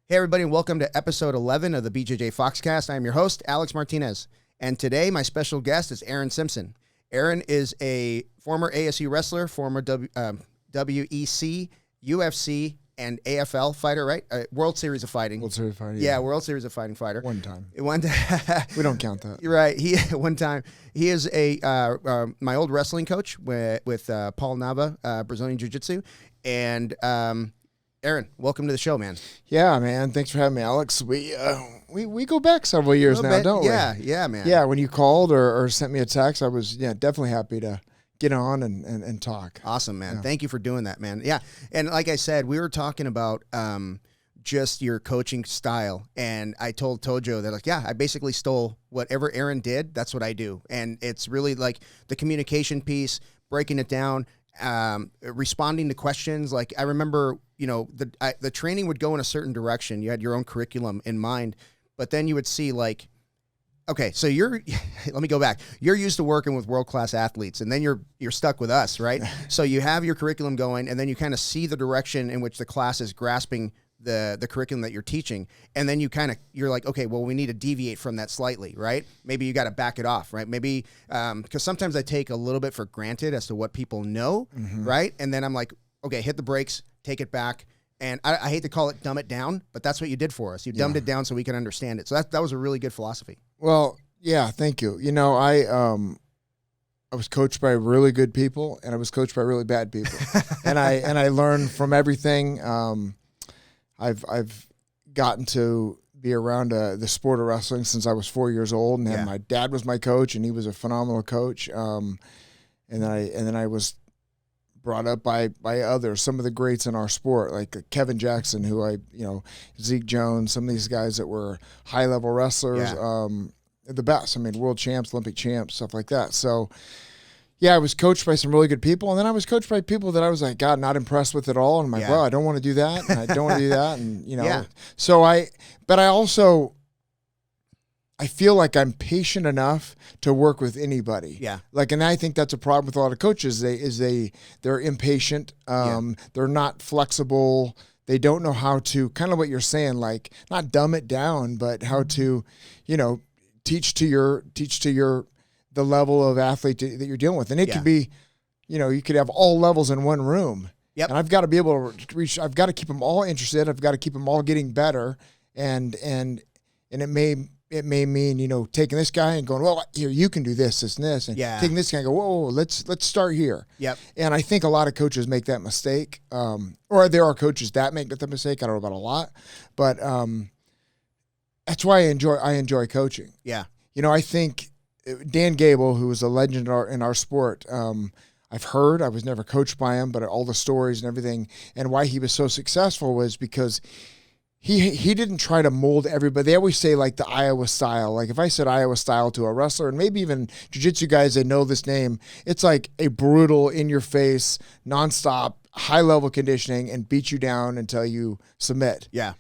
Hey, everybody, and welcome to episode 11 of the BJJ Foxcast. I am your host, Alex Martinez, and today my special guest is Aaron Simpson. Aaron is a former ASU wrestler, former WEC, UFC, and AFL fighter, right? World Series of Fighting. World Series of Fighting. Yeah, World Series of Fighting fighter. One time. We don't count that. You're right. One time. He is my old wrestling coach with Paul Nava, Brazilian Jiu-Jitsu, and Aaron, welcome to the show, man. Yeah, man. Thanks for having me, Alex. We go back several years now, don't we? Yeah, man. Yeah, when you called or sent me a text, I was definitely happy to get on and talk. Awesome, man. Yeah. Thank you for doing that, man. Yeah, and like I said, we were talking about just your coaching style, and I told Tojo that, I basically stole whatever Aaron did. That's what I do, and it's really like the communication piece, breaking it down, responding to questions. Like I remember, the training would go in a certain direction. You had your own curriculum in mind, but then you would see like, okay, so let me go back. You're used to working with world-class athletes, and then you're stuck with us, right? So you have your curriculum going, and then you kind of see the direction in which the class is grasping the curriculum that you're teaching. And then you're like, okay, well, we need to deviate from that slightly, right? Maybe you got to back it off, right? Maybe, because sometimes I take a little bit for granted as to what people know, right? And then I'm like, okay, hit the brakes, take it back. And I hate to call it dumb it down, but that's what you did for us. You dumbed it down so we could understand it. So that was a really good philosophy. Well, yeah, thank you. I was coached by really good people, and I was coached by really bad people. and I learned from everything. I've gotten to be around the sport of wrestling since I was 4 years old, and my dad was my coach, and he was a phenomenal coach. And then I was brought up by others, some of the greats in our sport, like Kevin Jackson, Zeke Jones, some of these guys that were high level wrestlers, the best. I mean, world champs, Olympic champs, stuff like that. So. Yeah, I was coached by some really good people, and then I was coached by people that I was like, God, not impressed with at all. And I'm like, well, I don't want to do that, and I don't want to do that, and So I feel like I'm patient enough to work with anybody. Yeah. And I think that's a problem with a lot of coaches. They're impatient. They're not flexible. They don't know how to, kind of what you're saying, like not dumb it down, but how to, teach to your the level of athlete that you're dealing with. And it could be, you could have all levels in one room. Yep. And I've got to be able to reach, I've got to keep them all interested. I've got to keep them all getting better. And it may mean, taking this guy and going, well, here, you can do this, this, and this. And taking this guy and go, whoa, let's start here. Yep. And I think a lot of coaches make that mistake. Or there are coaches that make that mistake. I don't know about a lot, but that's why I enjoy coaching. Yeah. I think Dan Gable, who was a legend in our sport, I've heard, I was never coached by him, but all the stories and everything, and why he was so successful was because he didn't try to mold everybody. They always say like the Iowa style. Like if I said Iowa style to a wrestler, and maybe even jiu-jitsu guys that know this name, it's like a brutal, in-your-face, nonstop, high-level conditioning and beat you down until you submit. Yeah.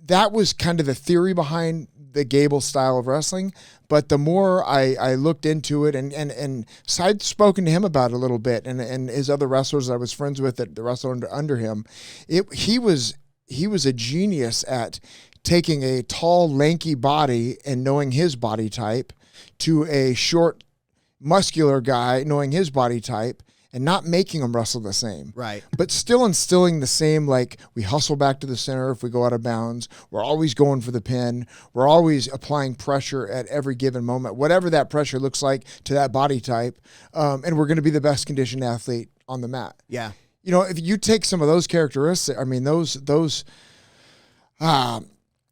That was kind of the theory behind the Gable style of wrestling, but the more I looked into it and I'd spoken to him about it a little bit, and his other wrestlers I was friends with that wrestled under him, he was a genius at taking a tall, lanky body and knowing his body type to a short, muscular guy knowing his body type, and not making them wrestle the same. Right. But still instilling the same, like we hustle back to the center if we go out of bounds. We're always going for the pin. We're always applying pressure at every given moment, whatever that pressure looks like to that body type. And we're going to be the best conditioned athlete on the mat. Yeah. If you take some of those characteristics, I mean, those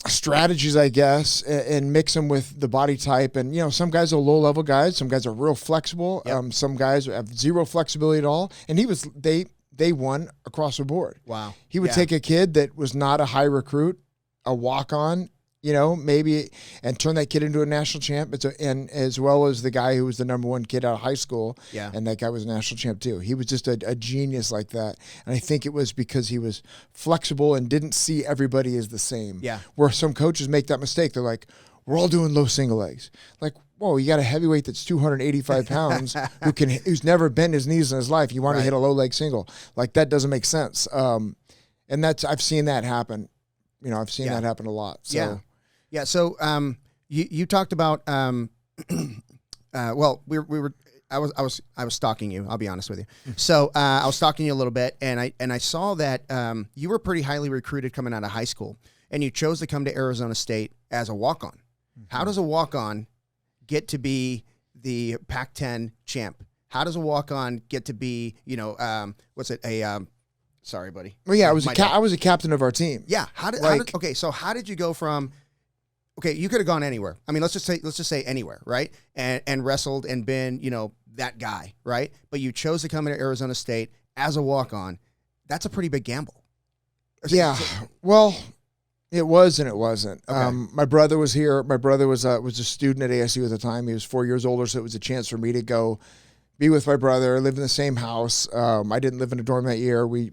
strategies, I guess, and mix them with the body type. And, some guys are low-level guys. Some guys are real flexible. Yep. Some guys have zero flexibility at all. And they won across the board. Wow. He would take a kid that was not a high recruit, a walk-on, maybe, and turn that kid into a national champ. And as well as the guy who was the number one kid out of high school. Yeah. And that guy was a national champ too. He was just a genius like that. And I think it was because he was flexible and didn't see everybody as the same. Yeah. Where some coaches make that mistake. They're like, we're all doing low single legs. Like, whoa, you got a heavyweight that's 285 pounds who's never bent his knees in his life. You want to hit a low leg single. Like, that doesn't make sense. And I've seen that happen. You know, I've seen that happen a lot. So. Yeah. So, you talked about, well, I was stalking you. I'll be honest with you. So, I was stalking you a little bit, and I saw that, you were pretty highly recruited coming out of high school, and you chose to come to Arizona State as a walk-on. How does a walk-on get to be the Pac-10 champ? How does a walk-on get to be, sorry, buddy. Well, yeah, I was a captain of our team. Yeah. So how did you go from, you could have gone anywhere. I mean, let's just say anywhere, right? And wrestled and been, that guy, right? But you chose to come into Arizona State as a walk-on. That's a pretty big gamble. Yeah. Well, it was and it wasn't. Okay. My brother was here. My brother was a student at ASU at the time. He was 4 years older, so it was a chance for me to go be with my brother, live in the same house. I didn't live in a dorm that year. We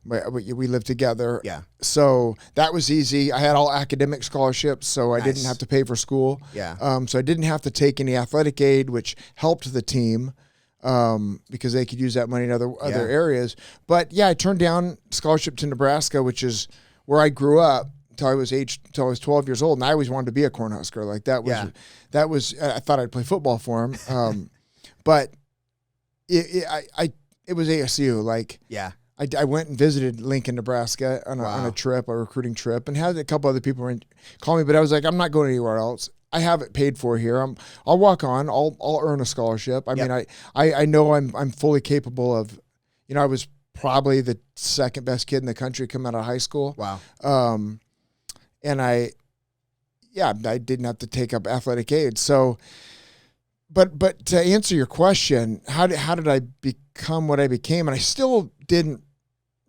lived together. Yeah. So that was easy. I had all academic scholarships, so I didn't have to pay for school. Yeah. So I didn't have to take any athletic aid, which helped the team because they could use that money in other areas. But yeah, I turned down scholarship to Nebraska, which is where I grew up until I was 12 years old, and I always wanted to be a Cornhusker. Like that was I thought I'd play football for him. But it was ASU. Like, yeah. I went and visited Lincoln, Nebraska on a trip, a recruiting trip, and had a couple other people call me, but I was like, I'm not going anywhere else. I have it paid for here. I'll walk on. I'll earn a scholarship. I mean, I know I'm fully capable of, I was probably the second best kid in the country coming out of high school. Wow. And I didn't have to take up athletic aid. So, but to answer your question, how did I become what I became? And I still didn't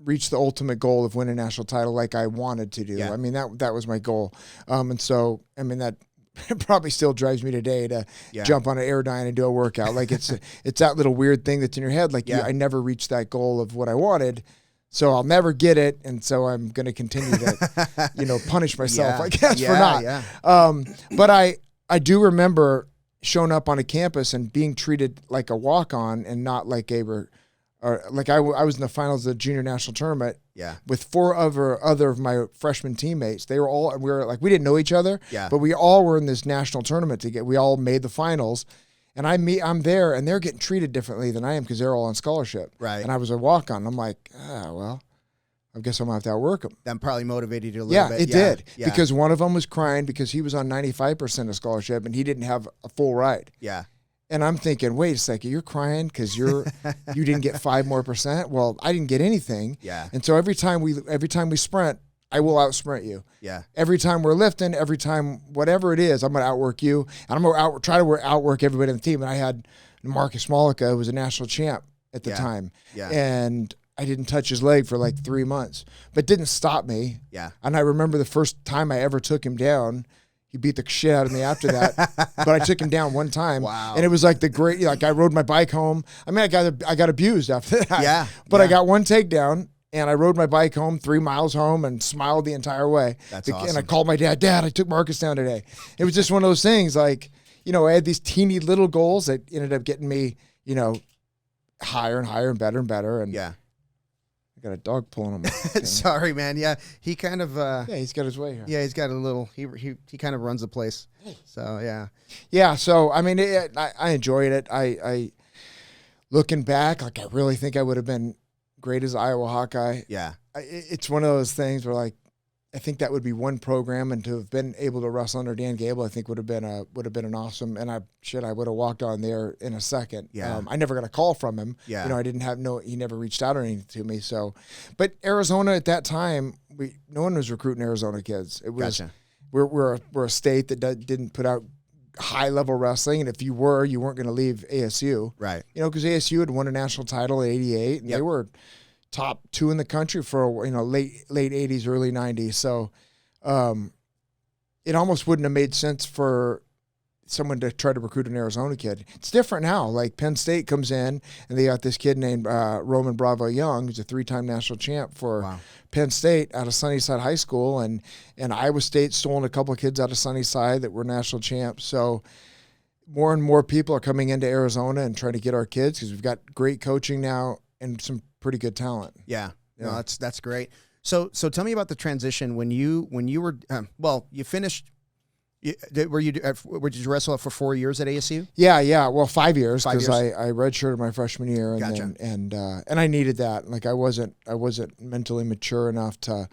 reach the ultimate goal of winning a national title like I wanted to do. Yeah. I mean, that was my goal. And so, I mean, that probably still drives me today to jump on an Airdyne and do a workout. Like it's that little weird thing that's in your head. Like I never reached that goal of what I wanted. So I'll never get it. And so I'm going to continue to, punish myself, I guess, for not. Yeah. But I do remember showing up on a campus and being treated like a walk-on and not like I was in the finals of the junior national tournament with four other of my freshman teammates. We didn't know each other, but we all were in this national tournament together. We all made the finals, and I'm there, and they're getting treated differently than I am because they're all on scholarship. Right. And I was a walk-on. I'm like, well, I guess I'm going to have to outwork them. That probably motivated you a little bit. It did. Yeah. Because one of them was crying because he was on 95% of scholarship and he didn't have a full ride. Yeah. And I'm thinking, wait a second, you're crying because you didn't get 5% more. Well, I didn't get anything. Yeah. And so every time we sprint, I will out sprint you. Yeah. Every time we're lifting, every time whatever it is, I'm going to outwork you, and I'm going to try to outwork everybody on the team. And I had Marcus Malika, who was a national champ at the time. Yeah. And I didn't touch his leg for like 3 months, but didn't stop me. Yeah. And I remember the first time I ever took him down, he beat the shit out of me after that, but I took him down one time. Wow. And it was like I rode my bike home. I mean, I got abused after that. Yeah. But I got one takedown, and I rode my bike home 3 miles home and smiled the entire way. That's awesome. And I called my dad, I took Marcus down today. It was just one of those things like, I had these teeny little goals that ended up getting me, higher and higher and better and better. And yeah. I got a dog pulling on my Sorry, man. Yeah. He kind of he's got his way here. Yeah, he's got a little he kind of runs the place. So yeah. Yeah, so I mean I enjoyed it. I looking back, like I really think I would have been great as Iowa Hawkeye. Yeah. It's one of those things where like I think that would be one program, and to have been able to wrestle under Dan Gable, I think would have been an awesome. And I would have walked on there in a second. Yeah. I never got a call from him. Yeah. I didn't have he never reached out or anything to me. So, but Arizona at that time, no one was recruiting Arizona kids. It was Gotcha. we're a state that didn't put out high level wrestling, and if you weren't going to leave ASU, right? Because ASU had won a national title in '88, and they were top 2 in the country for late 80s, early 90s. So it almost wouldn't have made sense for someone to try to recruit an Arizona kid. It's different now. Like Penn State comes in and they got this kid named Roman Bravo Young, who's a 3-time national champ for Penn State out of Sunnyside High School, and Iowa State stolen a couple of kids out of Sunnyside that were national champs. So more and more people are coming into Arizona and trying to get our kids because we've got great coaching now and some pretty good talent. Yeah. No, that's great. So tell me about the transition when you were you finished. Did you wrestle for 4 years at ASU? Yeah. Well, 5 years, because 5 years. I redshirted my freshman year, and Gotcha. and I needed that. Like I wasn't mentally mature enough to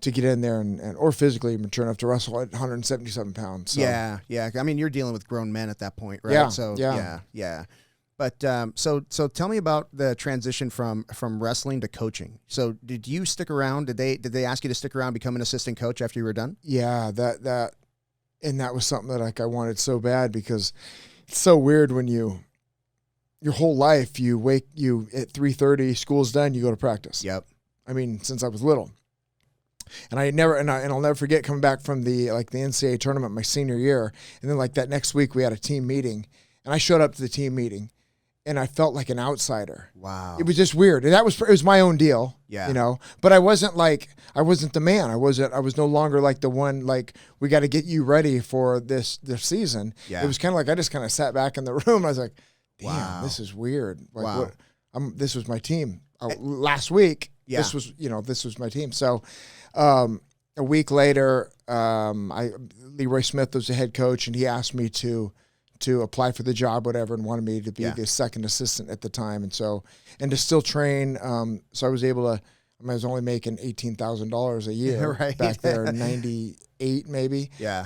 get in there or physically mature enough to wrestle at 177 pounds. So. Yeah. I mean, you're dealing with grown men at that point, right? Yeah. So yeah. But so tell me about the transition from wrestling to coaching. So did you stick around? Did they ask you to stick around, become an assistant coach after you were done? Yeah, that was something that I wanted so bad, because it's so weird when your whole life you at 3:30, school's done, you go to practice. Yep. I mean, since I was little. And I'll never forget coming back from the NCAA tournament my senior year, and then that next week we had a team meeting, and I showed up to the team meeting, and I felt like an outsider. Wow. It was just weird. And it was my own deal. Yeah. But I wasn't the man. I was no longer the one, we got to get you ready for this season. Yeah. It was kind of I just kind of sat back in the room. I was like, damn, wow, this is weird. Wow. This was my team. Last week, yeah, this was my team. So, a week later, Leroy Smith was the head coach, and he asked me to apply for the job, whatever, and wanted me to be the second assistant at the time. And to still train. So I was able to, I was only making $18,000 a year right. back there in 98, maybe. Yeah.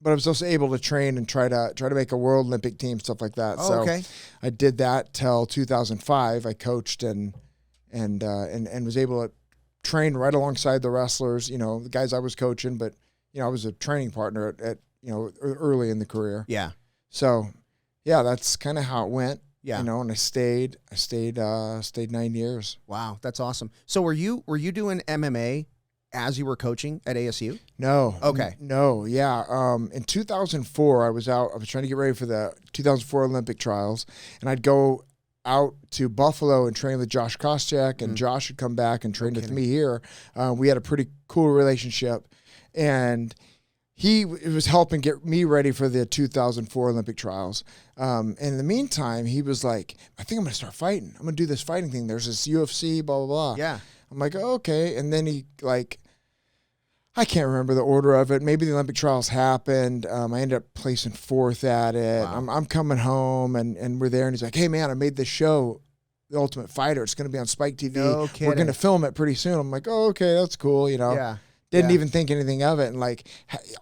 But I was also able to train and try to make a world Olympic team, stuff like that. Oh, okay. I did that till 2005. I coached and was able to train right alongside the wrestlers, the guys I was coaching, but I was a training partner at early in the career. Yeah. So, yeah, that's kind of how it went. Yeah. And I stayed 9 years. Wow, that's awesome. So were you doing MMA as you were coaching at ASU? No. Okay. No. Yeah. In 2004, I was trying to get ready for the 2004 Olympic trials, and I'd go out to Buffalo and train with Josh Koscheck, and Josh would come back and train with me here. We had a pretty cool relationship, and he was helping get me ready for the 2004 Olympic trials. And in the meantime, he was like, I think I'm going to start fighting. I'm going to do this fighting thing. There's this UFC, blah, blah, blah. Yeah. I'm like, oh, okay. And then he I can't remember the order of it. Maybe the Olympic trials happened. I ended up placing fourth at it. Wow. I'm coming home, and we're there, and he's like, hey, man, I made this show, The Ultimate Fighter. It's going to be on Spike TV. No kidding. We're going to film it pretty soon. I'm like, oh, okay, that's cool, Yeah. Didn't even think anything of it. And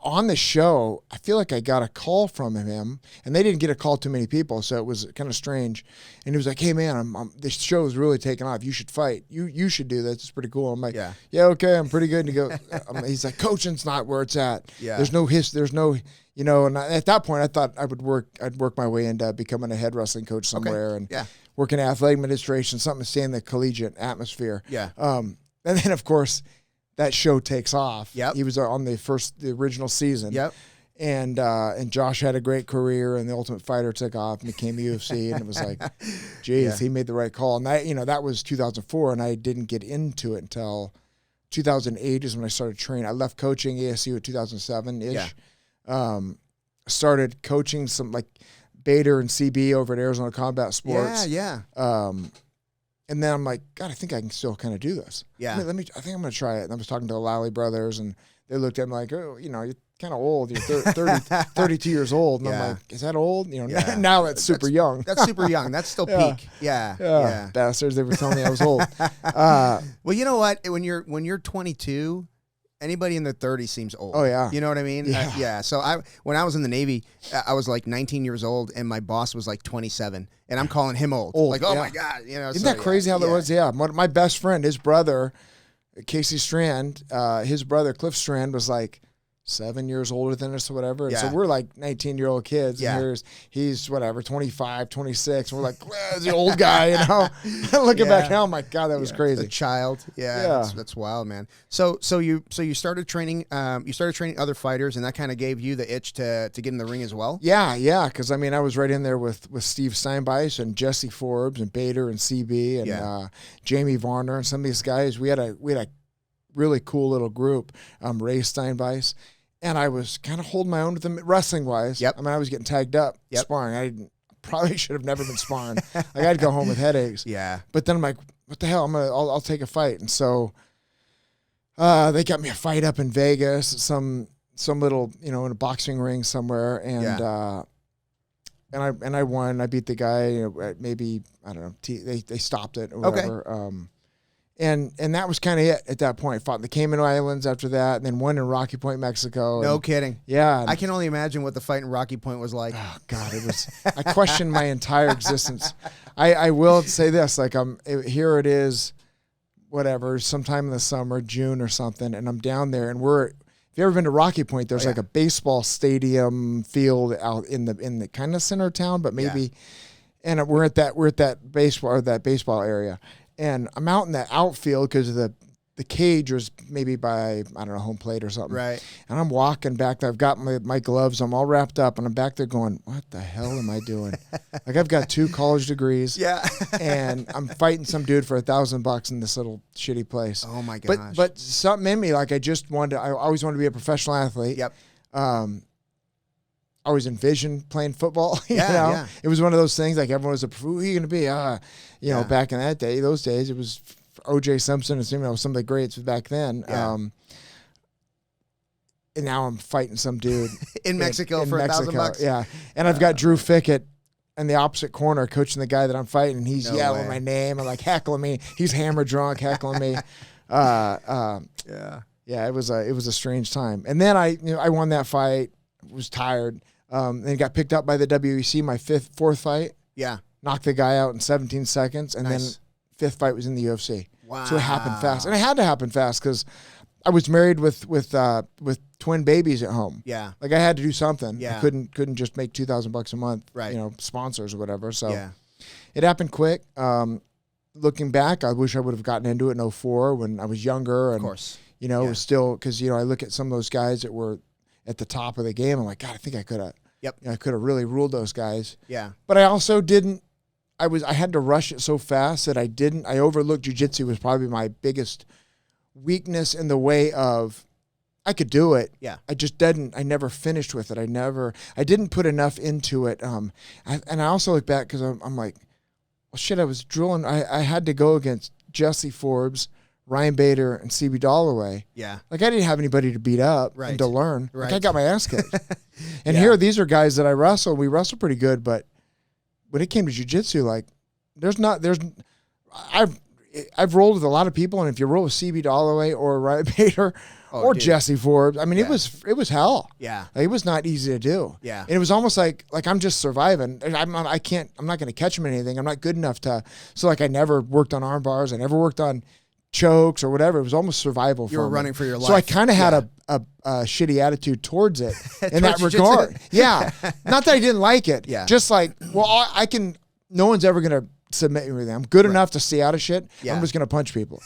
on the show, I feel like I got a call from him, and they didn't get a call to many people, so it was kind of strange. And he was like, hey, man, this show is really taking off. You should fight. You should do this. It's pretty cool. I'm like, yeah, okay, I'm pretty good. And he goes, he's like, coaching's not where it's at. Yeah. There's no and at that point I thought I'd work my way into becoming a head wrestling coach somewhere, and working athletic administration, something to stay in the collegiate atmosphere. Yeah. And then, of course, that show takes off. Yep. He was on the original season. Yep. And Josh had a great career, and the Ultimate Fighter took off and became UFC, and it was like, geez, he made the right call. And that was 2004, and I didn't get into it until 2008 is when I started training. I left coaching ASU at 2007-ish. Yeah. Started coaching some Bader and CB over at Arizona Combat Sports. Yeah. And then I'm like, God, I think I can still kind of do this. Yeah. I think I'm going to try it. And I was talking to the Lally brothers, and they looked at me like, oh, you're kind of old. You're 32 years old. And I'm like, is that old? Now that's super young. That's super young. That's still peak. Yeah. Bastards. They were telling me I was old. Well, you know what? When you're 22, anybody in their 30s seems old. Oh, yeah. You know what I mean? Yeah. So when I was in the Navy, I was 19 years old, and my boss was 27, and I'm calling him old. Like, oh my God. Isn't that crazy how that was? Yeah. My best friend, his brother, Casey Strand, his brother, Cliff Strand, was 7 years older than us or whatever. And so we're 19-year-old kids. Yeah. And he's 25, 26. And we're like, well, the old guy, Looking back now, I'm like, God, that was crazy. A child. Yeah. That's wild, man. So you started training, other fighters, and that kind of gave you the itch to get in the ring as well? Yeah. Because, I was right in there with Steve Steinbeis and Jesse Forbes and Bader and CB and Jamie Varner and some of these guys. We had a really cool little group, Ray Steinbeis. And I was kind of holding my own with them wrestling-wise. Yep. I was getting tagged up sparring. I probably should have never been sparring. I'd go home with headaches. Yeah. But then I'm like, what the hell? I'll take a fight. And so They got me a fight up in Vegas, some little, in a boxing ring somewhere, and I won. I beat the guy. Maybe I don't know. They stopped it or whatever. Okay. And that was kind of it at that point. Fought in the Cayman Islands after that, and then won in Rocky Point, Mexico. No kidding. Yeah. I can only imagine what the fight in Rocky Point was like. Oh God, it was. I questioned my entire existence. I will say this: like here it is, whatever, sometime in the summer, June or something, and I'm down there, and if you ever been to Rocky Point, there's like a baseball stadium field out in the kind of center of town, but maybe, and we're at that baseball area. And I'm out in the outfield because the cage was maybe by, I don't know, home plate or something. Right. And I'm walking back there. I've got my gloves. I'm all wrapped up. And I'm back there going, what the hell am I doing? Like, I've got 2 college degrees. Yeah. And I'm fighting some dude for $1,000 in this little shitty place. Oh, my gosh. But something in me, like, I always wanted to be a professional athlete. Yep. I always envisioned playing football. Yeah. It was one of those things, like, everyone was who are you going to be? Back in those days, it was O.J. Simpson and some of the greats back then. Yeah. And now I'm fighting some dude in Mexico for $1,000. Yeah. And I've got Drew Fickett in the opposite corner coaching the guy that I'm fighting, and he's yelling my name and like heckling me. He's hammer drunk, heckling me. Yeah, it was a strange time. And then I won that fight, was tired. Then got picked up by the WEC, my fourth fight. Yeah. Knocked the guy out in 17 seconds, and then 5th fight was in the UFC. Wow. So it happened fast. And it had to happen fast because I was married with twin babies at home. Yeah. Like, I had to do something. Yeah. I couldn't just make $2,000 a month, right. Sponsors or whatever. So it happened quick. Looking back, I wish I would have gotten into it in 2004 when I was younger. And, of course. It was still, because, I look at some of those guys that were at the top of the game. I'm like, God, I think I could have. Yep. I could have really ruled those guys. Yeah. But I also didn't. I had to rush it so fast that I didn't. I overlooked jiu-jitsu was probably my biggest weakness in the way of I could do it. Yeah. I just didn't. I never finished with it. I didn't put enough into it. And I also look back because I'm like, well, shit, I was drilling. I had to go against Jesse Forbes, Ryan Bader, and CB Dalloway. Yeah. Like, I didn't have anybody to beat up and to learn. Right. Like, I got my ass kicked. And here, these are guys that I wrestle. We wrestle pretty good, but when it came to jiu-jitsu, like, I've rolled with a lot of people, and if you roll with CB Dalloway or Ryan Bader or Jesse Forbes, I mean, it was hell. Yeah. Like, it was not easy to do. Yeah. And it was almost like I'm just surviving. I'm not going to catch them in anything. I'm not good enough so like, I never worked on arm bars. I never worked on chokes or whatever. It was almost survival. You were running for your life. So I kind of had a shitty attitude towards it in that regard. Yeah. Not that I didn't like it. Yeah. Just like, well, no one's ever going to submit me with them. I'm good enough to stay out of shit. Yeah. I'm just going to punch people,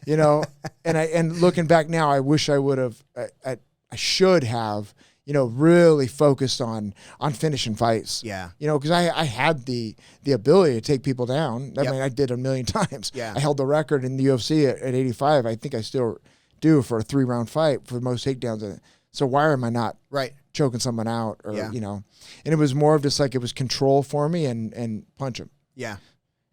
and looking back now, I wish I would have, I should have, really focused on finishing fights. Yeah. Because I had the ability to take people down. I mean, I did a million times. Yeah. I held the record in the UFC at 85. I think I still do for a 3-round fight for the most takedowns in it. So why am I not choking someone out or, And it was more of just like, it was control for me and punch him. Yeah.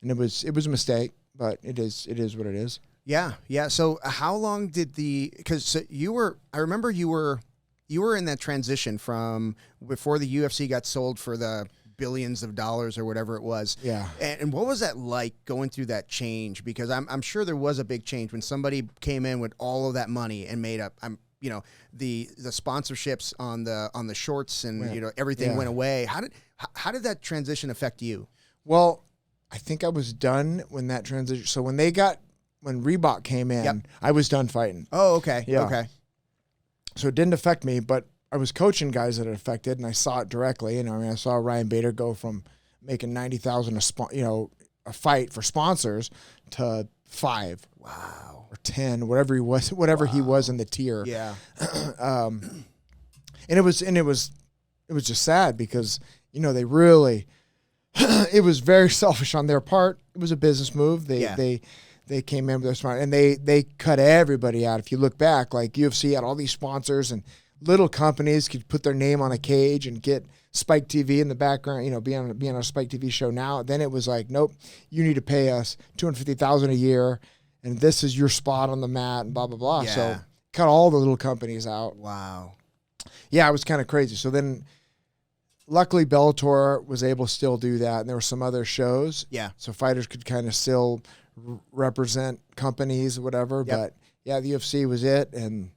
And it was a mistake, but it is what it is. Yeah. Yeah. So how long did I remember you were in that transition from before the UFC got sold for the billions of dollars or whatever it was. Yeah. And what was that like going through that change? Because I'm sure there was a big change when somebody came in with all of that money and made up, the sponsorships on the shorts and, everything went away. How did that transition affect you? Well, I think I was done when that transition. So when Reebok came in, I was done fighting. Oh, okay. Yeah. Okay. So it didn't affect me, but I was coaching guys that it affected, and I saw it directly. I saw Ryan Bader go from making $90,000 a fight for sponsors to 5, or 10, whatever he was in the tier. Yeah. And it was just sad because they really. It was very selfish on their part. It was a business move. They came in with their smart, and they cut everybody out. If you look back, like UFC had all these sponsors, and little companies could put their name on a cage and get Spike TV in the background. Be on a Spike TV show. Now, then it was like, nope, you need to pay us $250,000 a year, and this is your spot on the mat and blah, blah, blah. Yeah. So cut all the little companies out. Wow. Yeah, it was kind of crazy. So then luckily Bellator was able to still do that. And there were some other shows. Yeah. So fighters could kind of still represent companies or whatever. Yep. But yeah, the UFC was it. And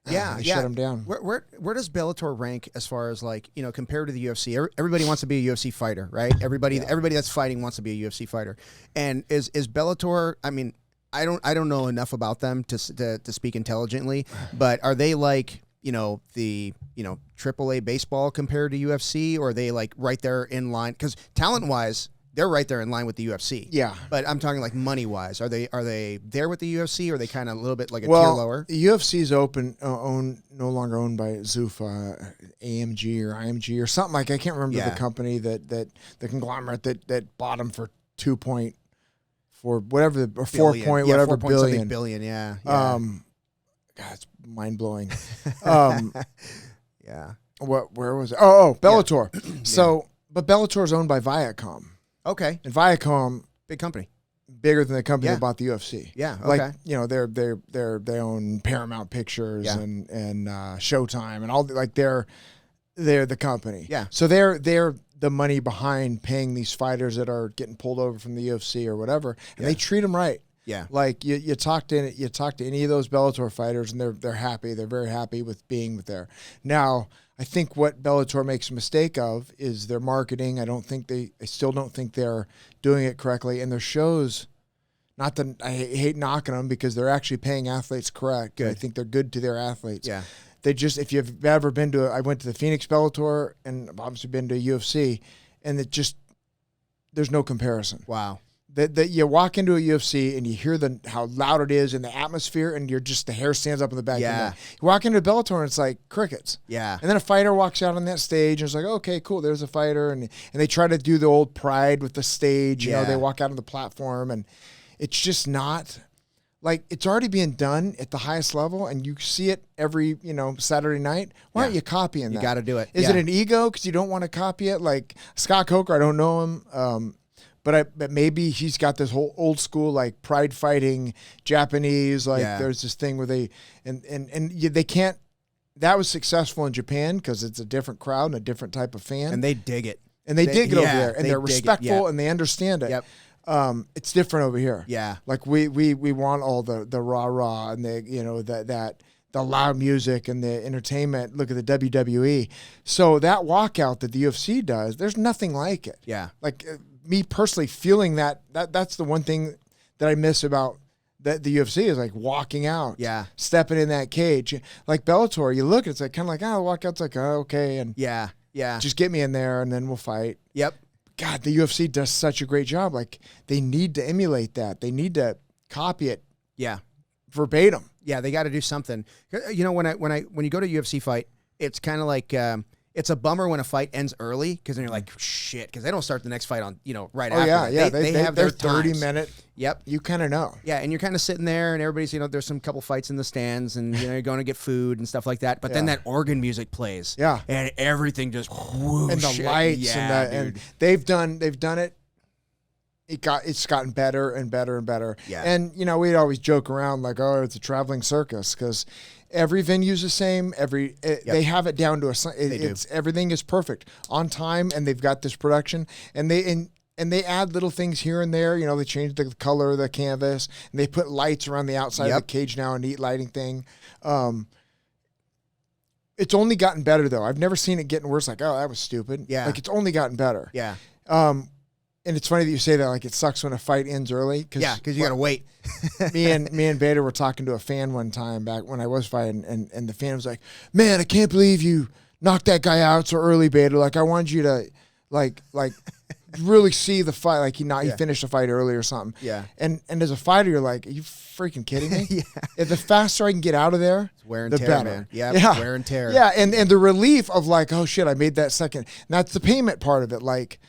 they shut them down. Where does Bellator rank as far as like, you know, compared to the UFC? Everybody wants to be a UFC fighter, right? Everybody that's fighting wants to be a UFC fighter. And is Bellator, I mean, I don't know enough about them to speak intelligently, but are they like, you know, the, you know, AAA baseball compared to UFC, or are they like right there in line? Because talent-wise, they're right there in line with the UFC. Yeah. But I'm talking like money-wise. Are they there with the UFC, or are they kind of a little bit like a tier lower? The UFC's no longer owned by Zuffa, AMG or IMG or something like. I can't remember the company that the conglomerate that bought them for 2.4 whatever or 4 point whatever billion. Yeah. God, it's mind blowing. Yeah. Where was it? Oh, Bellator. Yeah. So, but Bellator is owned by Viacom. Okay. And Viacom, big company, bigger than the company that bought the UFC. Yeah. Okay. Like, you know, they own Paramount Pictures and Showtime and all like they're the company. Yeah. So they're the money behind paying these fighters that are getting pulled over from the UFC or whatever, and they treat them right. Yeah. Like you talk to any of those Bellator fighters and they're happy. They're very happy with being there. Now, I think what Bellator makes a mistake of is their marketing. I still don't think they're doing it correctly. And their shows, not that I hate knocking them because they're actually paying athletes correct. Good. I think they're good to their athletes. Yeah. They just, if you've ever been to, I went to the Phoenix Bellator and I've obviously been to UFC, and there's no comparison. Wow. That you walk into a UFC and you hear how loud it is and the atmosphere, and the hair stands up in the back. Yeah. You walk into a Bellator and it's like crickets. Yeah. And then a fighter walks out on that stage and it's like, okay, cool, there's a fighter, and they try to do the old pride with the stage. You know, they walk out on the platform, and it's just not like it's already being done at the highest level, and you see it every Saturday night. Why aren't you copying that? You got to do it. Is it an ego because you don't want to copy it? Like Scott Coker, I don't know him. But maybe he's got this whole old school like pride fighting Japanese, like there's this thing where they can't. That was successful in Japan because it's a different crowd and a different type of fan, and they dig it. And they dig it over there, and they're respectful and they understand it. Yep. It's different over here. Yeah, like we want all the rah and the the loud music and the entertainment. Look at the WWE. So that walkout that the UFC does, there's nothing like it. Yeah, like. Me personally feeling that's the one thing that I miss about the UFC is like walking out, stepping in that cage. Like Bellator, you look, it's like kind of like, the walkout's like, okay, and just get me in there and then we'll fight. Yep. God, the UFC does such a great job. Like they need to emulate that. They need to copy it. Yeah. Verbatim. Yeah, they got to do something. You know, when you go to a UFC fight, it's kind of like. It's a bummer when a fight ends early because then you're like, shit, because they don't start the next fight on, right after. Yeah. They have their 30-minute. Yep. You kind of know. Yeah, and you're kind of sitting there and everybody's, there's some couple fights in the stands and, you're going to get food and stuff like that. But then that organ music plays. Yeah. And everything just whoosh. And the lights and they've done it. It's gotten better and better and better. Yeah. And, we'd always joke around like, oh, it's a traveling circus because every venue's the same. They have it down to everything is perfect on time, and they've got this production, and they add little things here and there. They change the color of the canvas, and they put lights around the outside of the cage now, a neat lighting thing. It's only gotten better though. I've never seen it getting worse. Like, oh, that was stupid. Yeah, like it's only gotten better. Yeah. And it's funny that you say that. Like it sucks when a fight ends early. Because you got to wait. me and Bader were talking to a fan one time back when I was fighting, and the fan was like, "Man, I can't believe you knocked that guy out so early, Bader. Like I wanted you to like really see the fight. Like he finished the fight early or something." Yeah. And as a fighter, you're like, "Are you freaking kidding me?" Yeah. If the faster I can get out of there, it's wear and the tear, better. man. Yeah. Wear and tear. Yeah. And the relief of like, oh shit, I made that second. And that's the payment part of it. Like.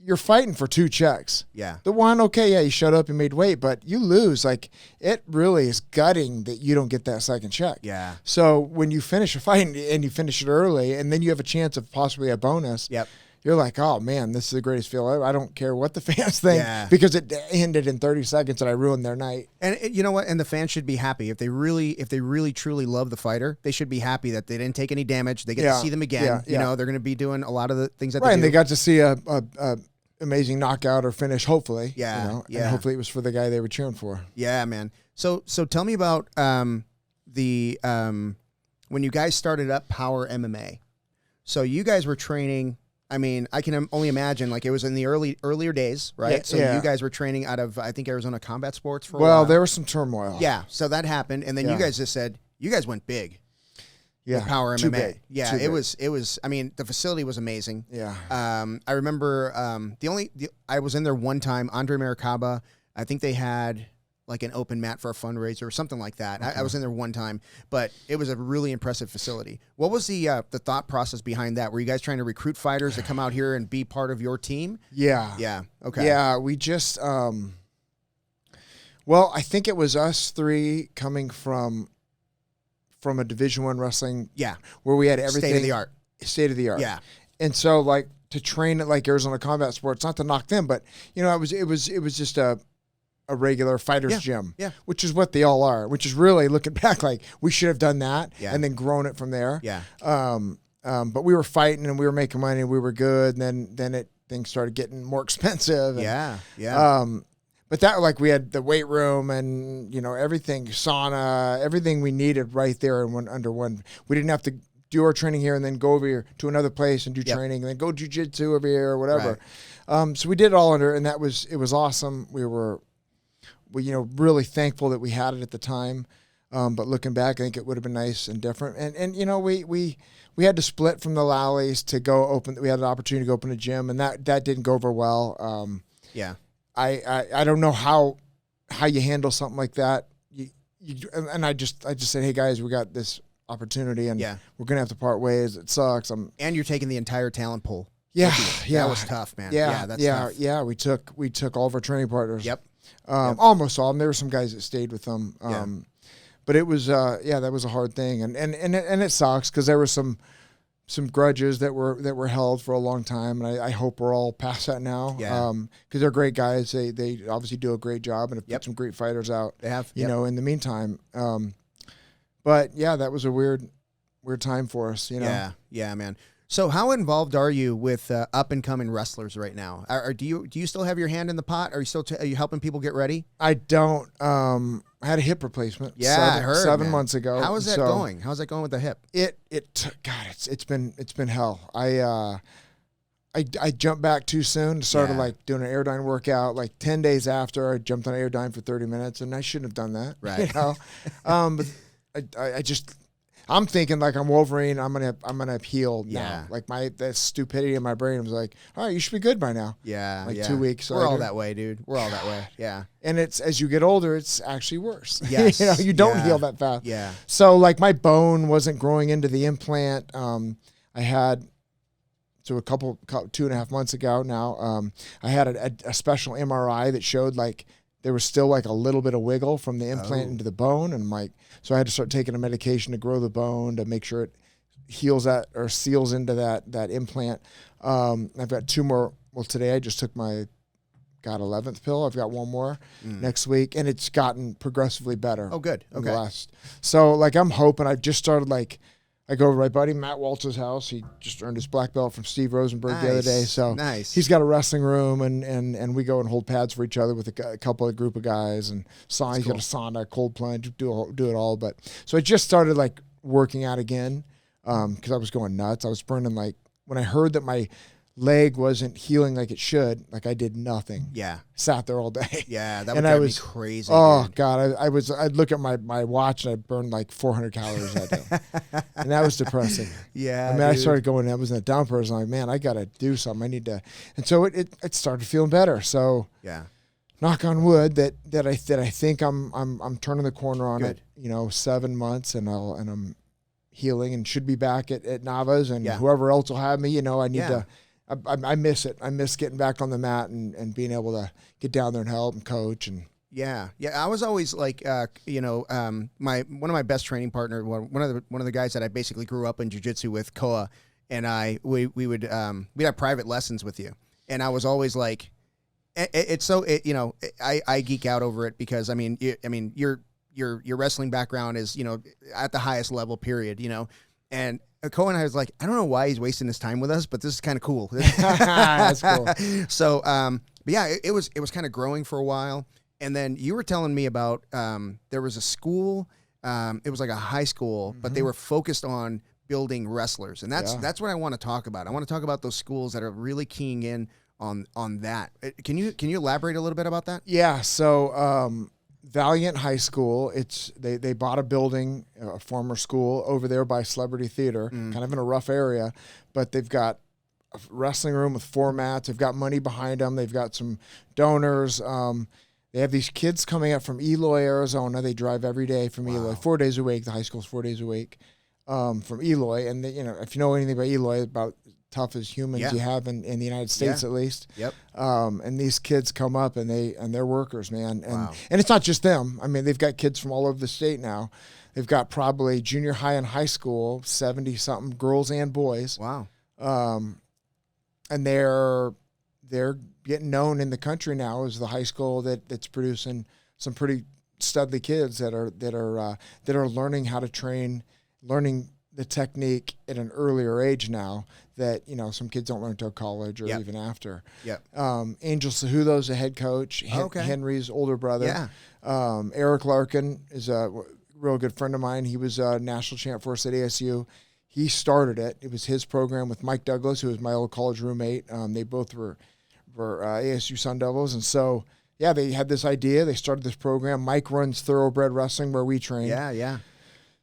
You're fighting for 2 checks. Yeah. The one, you showed up and made weight, but you lose. Like, it really is gutting that you don't get that second check. Yeah. So when you finish a fight and you finish it early, and then you have a chance of possibly a bonus. Yep. you're like, oh man, this is the greatest feel ever. I don't care what the fans think because it ended in 30 seconds and I ruined their night. And you know what? And the fans should be happy if they really truly love the fighter. They should be happy that they didn't take any damage. They get to see them again. You know, they're going to be doing a lot of the things that they do. And they got to see a amazing knockout or finish. Hopefully, yeah, you know, and hopefully it was for the guy they were cheering for. Yeah, man. So tell me about when you guys started up Power MMA. So you guys were training. I mean, I can only imagine, like, it was in the earlier days, right? So you guys were training out of, I think, Arizona Combat Sports for a while. Well, there was some turmoil. Yeah, so that happened, and then you guys just said you guys went big. Yeah, with Power too MMA. big. Yeah, Too it big. was. I mean, the facility was amazing. Yeah. I remember I was in there one time. Andre Maracaba, I think they had like an open mat for a fundraiser or something like that. I was in there one time, but it was a really impressive facility. What was the thought process behind that? Were you guys trying to recruit fighters to come out here and be part of your team? Yeah. Yeah. Okay. Yeah, we just well, I think it was us three coming from a Division I wrestling. Yeah. Where we had everything State of the art. State of the art. Yeah. And so, like, to train at like Arizona Combat Sports, not to knock them, but you know, it was just a regular fighter's gym, which is what they all are. Which is really, looking back, like, we should have done that and then grown it from there. Yeah. But we were fighting and we were making money and we were good. And then things started getting more expensive. And, but that, like, we had the weight room and, you know, everything, sauna, everything we needed right there under one. We didn't have to do our training here and then go over here to another place and do training and then go jiu-jitsu over here or whatever. Right. So we did it all under, and it was awesome. We you know, really thankful that we had it at the time. But looking back, I think it would have been nice and different. And you know, we had to split from the Lallies to go open. We had an opportunity to go open a gym, and that didn't go over well. I don't know how you handle something like that. I just said, hey guys, we got this opportunity, and we're gonna have to part ways. It sucks. And you're taking the entire talent pool. Yeah. That was tough, man. That's tough. Yeah. We took all of our training partners. Yep. Almost all. There were some guys that stayed with them. But it was that was a hard thing, and it sucks because there were some grudges that were held for a long time, and I hope we're all past that now. Yeah. Because they're great guys. They obviously do a great job and have put some great fighters out. They have. You know, in the meantime. But yeah, that was a weird time for us. You know. Yeah, man. So how involved are you with up and coming wrestlers right now? Do you still have your hand in the pot? Are you still are you helping people get ready? I don't. I had a hip replate. Yeah, I heard 7 months ago. How is that going? How's that going with the hip? It's been hell. I jumped back too soon. Started like doing an Airdyne workout. Like 10 days after, I jumped on Airdyne for 30 minutes, and I shouldn't have done that. Right. You know? But I'm thinking like I'm Wolverine. I'm gonna heal now. Like that stupidity in my brain was like, all right, you should be good by now. Yeah. Like 2 weeks. We're all that way, dude. We're all that way. Yeah. And it's as you get older, it's actually worse. Yes. You know, you don't heal that fast. Yeah. So like my bone wasn't growing into the implant. I had. So 2.5 months ago now, I had a special MRI that showed like there was still like a little bit of wiggle from the implant into the bone. And like, so I had to start taking a medication to grow the bone to make sure it heals that or seals into that implant. I've got 2 more. Well, today I just took my 11th pill. I've got 1 more next week, and it's gotten progressively better. Oh, good. Okay. So like, I'm hoping. I've just started like, I go over to my buddy Matt Waltz's house. He just earned his black belt from Steve Rosenberg the other day. So he's got a wrestling room, and we go and hold pads for each other with a couple of group of guys, and sauna. He's got a sauna, cold plunge, do it all. But so I just started like working out again because I was going nuts. I was burning like when I heard that my leg wasn't healing like it should, like I did nothing. Yeah. Sat there all day. Yeah, that would drive me crazy. Oh, dude. God. I'd look at my watch and I'd burn like 400 calories that day. And that was depressing. Yeah. I mean, I started going, I was in the dumpers, and I'm like, man, I got to do something. I need to. And so it started feeling better. So knock on wood that I think I'm turning the corner on it, you know, 7 months, and I'm healing and should be back at Nava's, and whoever else will have me, you know, I need to. I miss it. I miss getting back on the mat and being able to get down there and help and coach. And yeah. I was always like, you know, one of my best training partner, one of the guys that I basically grew up in jiu-jitsu with, Koa. we'd have private lessons with you, and I was always like, I geek out over it because your wrestling background is at the highest level, period, and Cohen, I was like, I don't know why he's wasting his time with us, but this is kind of cool. That's cool. So, but yeah, it was kind of growing for a while. And then you were telling me about, there was a school, it was like a high school, but they were focused on building wrestlers. And that's what I want to talk about. I want to talk about those schools that are really keying in on that. Can you elaborate a little bit about that? Yeah. So, Valiant High School, they bought a building, a former school over there by Celebrity Theater, kind of in a rough area, but they've got a wrestling room with 4 mats. They've got money behind them. They've got some donors. They have these kids coming up from Eloy, Arizona. They drive every day from Eloy, 4 days a week. The high school's 4 days a week from Eloy. And if you know anything about Eloy, about tough as humans you have in the United States at least. Yep. And these kids come up and they're workers, man. And it's not just them. I mean, they've got kids from all over the state now. They've got probably junior high and high school, 70 something girls and boys. Wow. And they're getting known in the country now as the high school that's producing some pretty studly kids that are learning how to train, learning the technique at an earlier age now that, some kids don't learn until college or even after. Yep. Angel Cejudo's a head coach, Henry's older brother. Yeah. Eric Larkin is a real good friend of mine. He was a national champ for us at ASU. He started it. It was his program with Mike Douglas, who was my old college roommate. They both were ASU Sun Devils. And so, they had this idea. They started this program. Mike runs Thoroughbred Wrestling where we train. Yeah.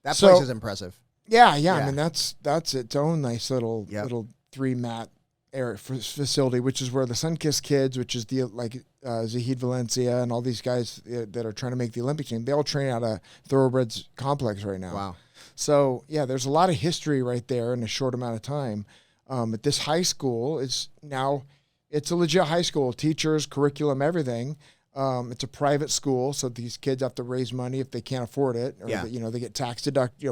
That place is impressive. Yeah. I mean, that's its own nice little 3-mat area facility, which is where the Sunkist kids, which is Zahid Valencia and all these guys that are trying to make the Olympic team, they all train out of Thoroughbreds complex right now. Wow. So there's a lot of history right there in a short amount of time. But this high school it's a legit high school, teachers, curriculum, everything. It's a private school, so these kids have to raise money if they can't afford it. Or they get tax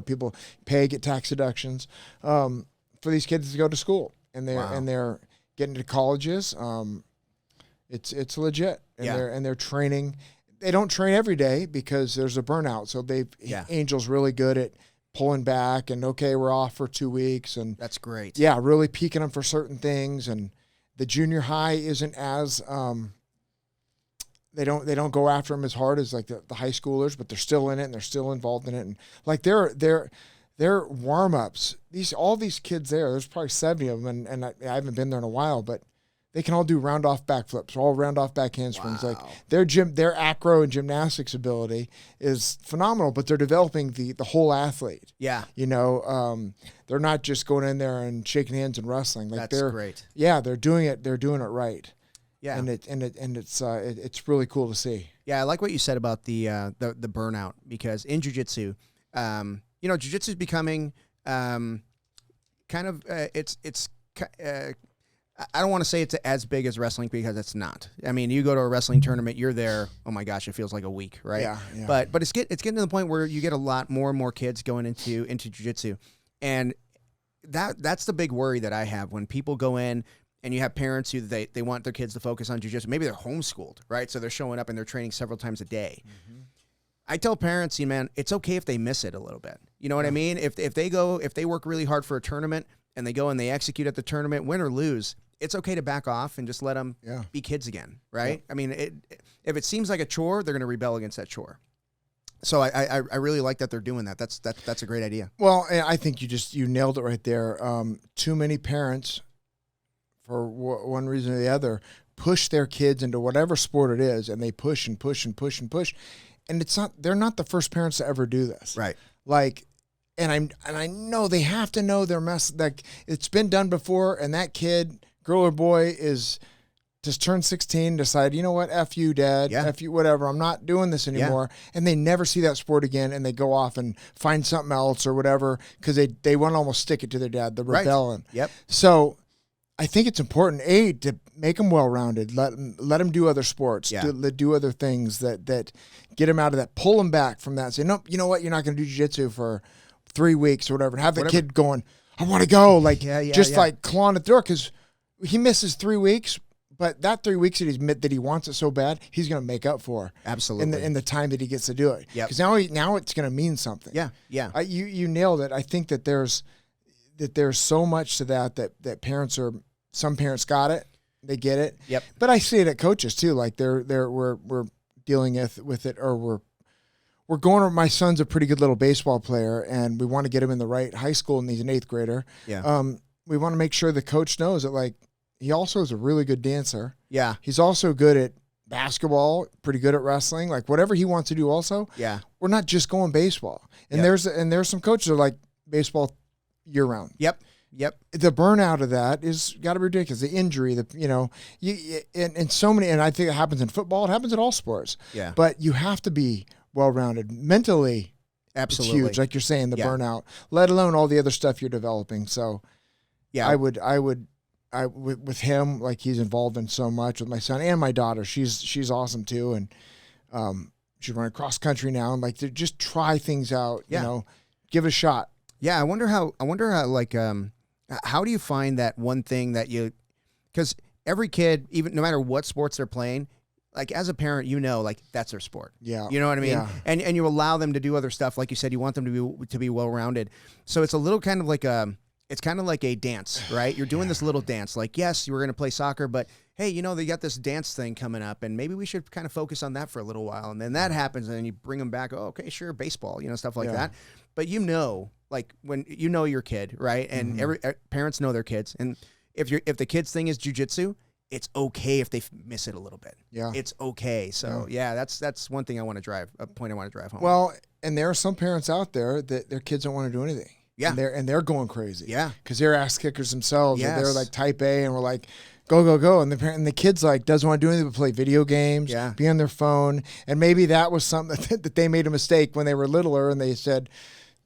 people get tax deductions for these kids to go to school, and they're getting to colleges. It's legit, and they're training. They don't train every day because there's a burnout. So Angel's really good at pulling back and we're off for 2 weeks, and that's great. Yeah, really peaking them for certain things, and the junior high isn't as they don't go after them as hard as like the high schoolers, but they're still in it and they're still involved in it, and like they're warm ups. All these kids there's probably 70 of them, and I haven't been there in a while, but they can all do round off backflips, all round off back handsprings. Wow. Like their acro and gymnastics ability is phenomenal, but they're developing the whole athlete. Yeah. They're not just going in there and shaking hands and wrestling. Like that's great. Yeah, they're doing it right. Yeah. And it's really cool to see. Yeah, I like what you said about the burnout, because in jiu-jitsu, jiu-jitsu is becoming kind of I don't want to say it's as big as wrestling, because it's not. I mean, you go to a wrestling tournament, you're there. Oh my gosh, it feels like a week, right? Yeah. But it's getting to the point where you get a lot more and more kids going into jiu-jitsu, and that's the big worry that I have when people go in and you have parents who they want their kids to focus on jiu-jitsu. Maybe they're homeschooled, right? So they're showing up and they're training several times a day. Mm-hmm. I tell parents, man, it's okay if they miss it a little bit. You know what I mean? If they work really hard for a tournament and they go and they execute at the tournament, win or lose, it's okay to back off and just let them be kids again, right? I mean, if it seems like a chore, they're going to rebel against that chore. So I really like that they're doing that. That's a great idea. Well, I think you nailed it right there. Too many parents, for one reason or the other, push their kids into whatever sport it is, and they push and push and push and push, and they're not the first parents to ever do this, right? Like. And I know they have to know their mess. Like, it's been done before, and that kid, girl or boy, is just turned 16, decide, you know what, F you, Dad, F you, whatever, I'm not doing this anymore. Yeah. And they never see that sport again, and they go off and find something else or whatever, because they want to almost stick it to their dad, the rebelling. Right. Yep. So I think it's important, to make them well-rounded, let them do other sports, do other things that get them out of that, pull them back from that, say, nope, you know what, you're not going to do jiu-jitsu for 3 weeks or whatever, and have the kid going, I want to go. Like, yeah. like clawing at the door, because he misses 3 weeks. But that 3 weeks that he wants it so bad, he's going to make up for. Absolutely. In the time that he gets to do it. Yeah. Because now it's going to mean something. Yeah. Yeah. You nailed it. I think that there's so much to that some parents got it, they get it. Yep. But I see it at coaches too. Like we're dealing with it, or we're going. My son's a pretty good little baseball player, and we want to get him in the right high school, and he's an 8th grader. Yeah. We want to make sure the coach knows that, like, he also is a really good dancer. Yeah. He's also good at basketball, pretty good at wrestling, like whatever he wants to do also. Yeah. We're not just going baseball. And there's some coaches that are like baseball year round. Yep. The burnout of that is got to be ridiculous. The injury, and so many, and I think it happens in football. It happens in all sports. Yeah. But you have to be well-rounded mentally. Absolutely. It's huge. Like you're saying, the burnout, let alone all the other stuff you're developing. So yeah, I would, with him, like, he's involved in so much with my son and my daughter. She's awesome too. And, she's running cross country now, and like, to just try things out, give it a shot. Yeah. I wonder how like, how do you find that one thing that because every kid, even no matter what sports they're playing, like, as a parent, like, that's their sport. Yeah. You know what I mean? Yeah. And you allow them to do other stuff. Like you said, you want them to be well-rounded. So it's a little kind of like it's kind of like a dance, right? You're doing this little dance. Like, yes, you were going to play soccer, but hey, they got this dance thing coming up, and maybe we should kind of focus on that for a little while. And then that happens, and then you bring them back. Oh, okay, sure, baseball, stuff like that. But like, when your kid, right? And every parents know their kids. And if the kid's thing is jiu-jitsu, it's okay if they miss it a little bit. Yeah. It's okay. So that's one thing a point I want to drive home. Well, and there are some parents out there that their kids don't want to do anything. Yeah. And they're going crazy. Yeah. Because they're ass kickers themselves. Yes. They're like type A, and we're like, go, go, go. And the kid's like, doesn't want to do anything but play video games, be on their phone. And maybe that was something that they made a mistake when they were littler, and they said,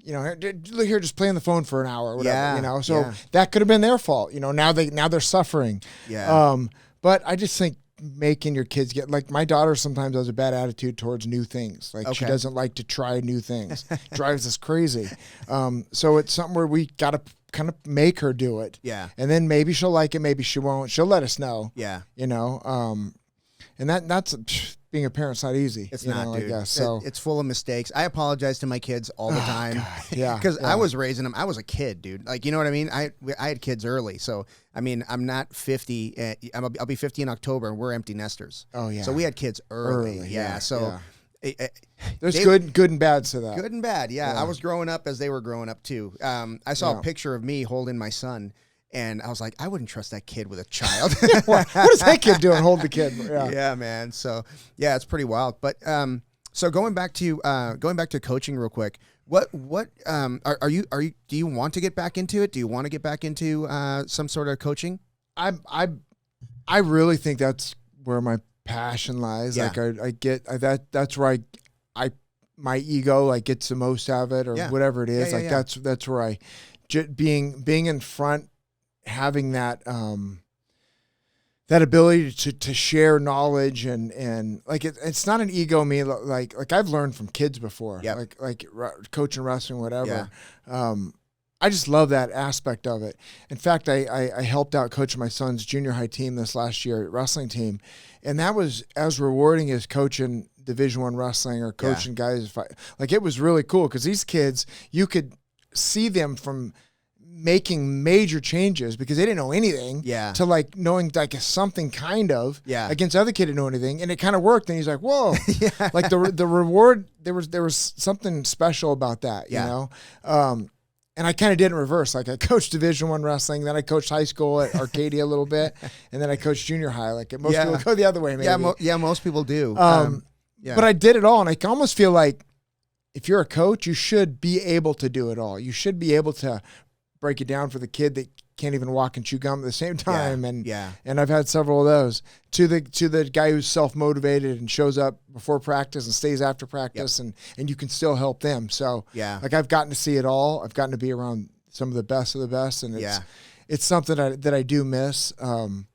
here, just play on the phone for an hour or whatever, So that could have been their fault. Now they're suffering. Yeah. But I just think making your kids get, like, my daughter sometimes has a bad attitude towards new things. Like, she doesn't like to try new things. Drives us crazy. So it's something where we got to kind of make her do it. Yeah. And then maybe she'll like it, maybe she won't. She'll let us know. Yeah. And that's being a parent's not easy. It's not, dude. I guess. So it's full of mistakes. I apologize to my kids all the time. God. Yeah. Because I was raising them. I was a kid, dude. Like, you know what I mean? I had kids early. So, I mean, I'm not 50. I'll be 50 in October, and we're empty nesters. Oh, yeah. So we had kids early. Yeah. So there's good and bad to that. Good and bad. Yeah. I was growing up as they were growing up too. I saw a picture of me holding my son, and I was like, I wouldn't trust that kid with a child. What is that kid doing? Hold the kid. Yeah, man. So it's pretty wild. But so going back to coaching real quick. What are you do you want to get back into it? Do you want to get back into some sort of coaching? I really think that's where my passion lies. Yeah. Like that's where I my ego like gets the most out of it, or whatever it is. That's where being in front, having that that ability to share knowledge and like it's not an ego me, like I've learned from kids before, like coaching wrestling, whatever. I just love that aspect of it. In fact, I helped out coaching my son's junior high team this last year, wrestling team, and that was as rewarding as coaching Division I wrestling or coaching guys fight. Like, it was really cool because these kids, you could see them from making major changes because they didn't know anything to like knowing like something kind of against other kid didn't know anything, and it kind of worked. And he's like, whoa, like the reward, there was something special about that, you know? And I kind of did in reverse. Like, I coached Division I wrestling, then I coached high school at Arcadia a little bit, and then I coached junior high. Like, most people go the other way, maybe. Most people do. But I did it all, and I almost feel like if you're a coach, you should be able to do it all. You should be able to break it down for the kid that can't even walk and chew gum at the same time. And I've had several of those. To the guy who's self-motivated and shows up before practice and stays after practice, and you can still help them. So like, I've gotten to see it all. I've gotten to be around some of the best, and it's something that I do miss. And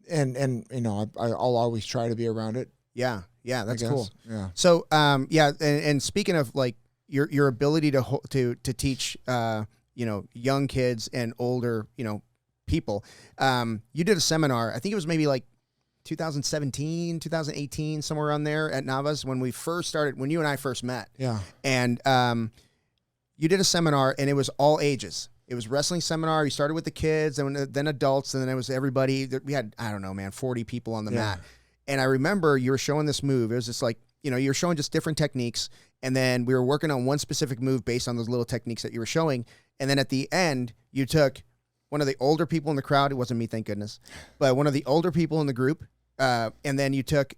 you know, I'll always try to be around it. Yeah, that's cool. Yeah. So and speaking of like your ability to teach young kids and older, people. You did a seminar, I think it was maybe like 2017, 2018, somewhere around there at Nava's when you and I first met. Yeah. And you did a seminar, and it was all ages. It was wrestling seminar. You started with the kids, and then adults, and then it was everybody. We had, I don't know, man, 40 people on the mat. And I remember you were showing this move. It was just like, you were showing just different techniques, and then we were working on one specific move based on those little techniques that you were showing. And then at the end, you took one of the older people in the crowd. It wasn't me, thank goodness, but one of the older people in the group, and then you took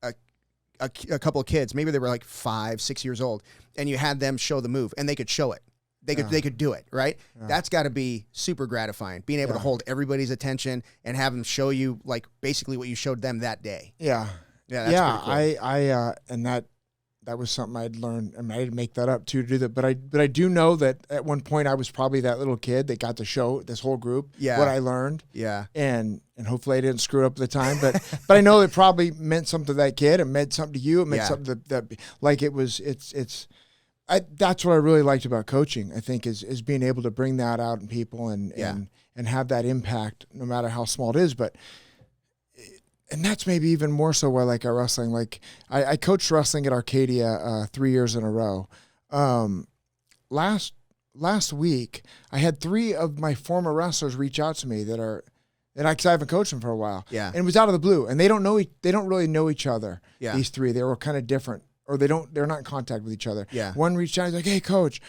a couple of kids. Maybe they were like 5, 6 years old, and you had them show the move, and they could show it. They could do it, right? Yeah. That's got to be super gratifying, being able to hold everybody's attention and have them show you like basically what you showed them that day. Yeah. Yeah. That's pretty cool. I and that was something I'd learned. I mean, I didn't make that up too, to do that, but I do know that at one point I was probably that little kid that got to show this whole group what I learned. Yeah. And hopefully I didn't screw it up at the time, but I know it probably meant something to that kid. It meant something to you. It meant something that like that's what I really liked about coaching, I think, is being able to bring that out in people and have that impact, no matter how small it is. And that's maybe even more so why I like our wrestling. Like I coached wrestling at Arcadia 3 years in a row. Last week, I had 3 of my former wrestlers reach out to me because I haven't coached them for a while. Yeah. And it was out of the blue, and they don't really know each other. Yeah. These 3, they were kind of different. Or they're not in contact with each other. Yeah. One reached out, he's like, "Hey, coach,"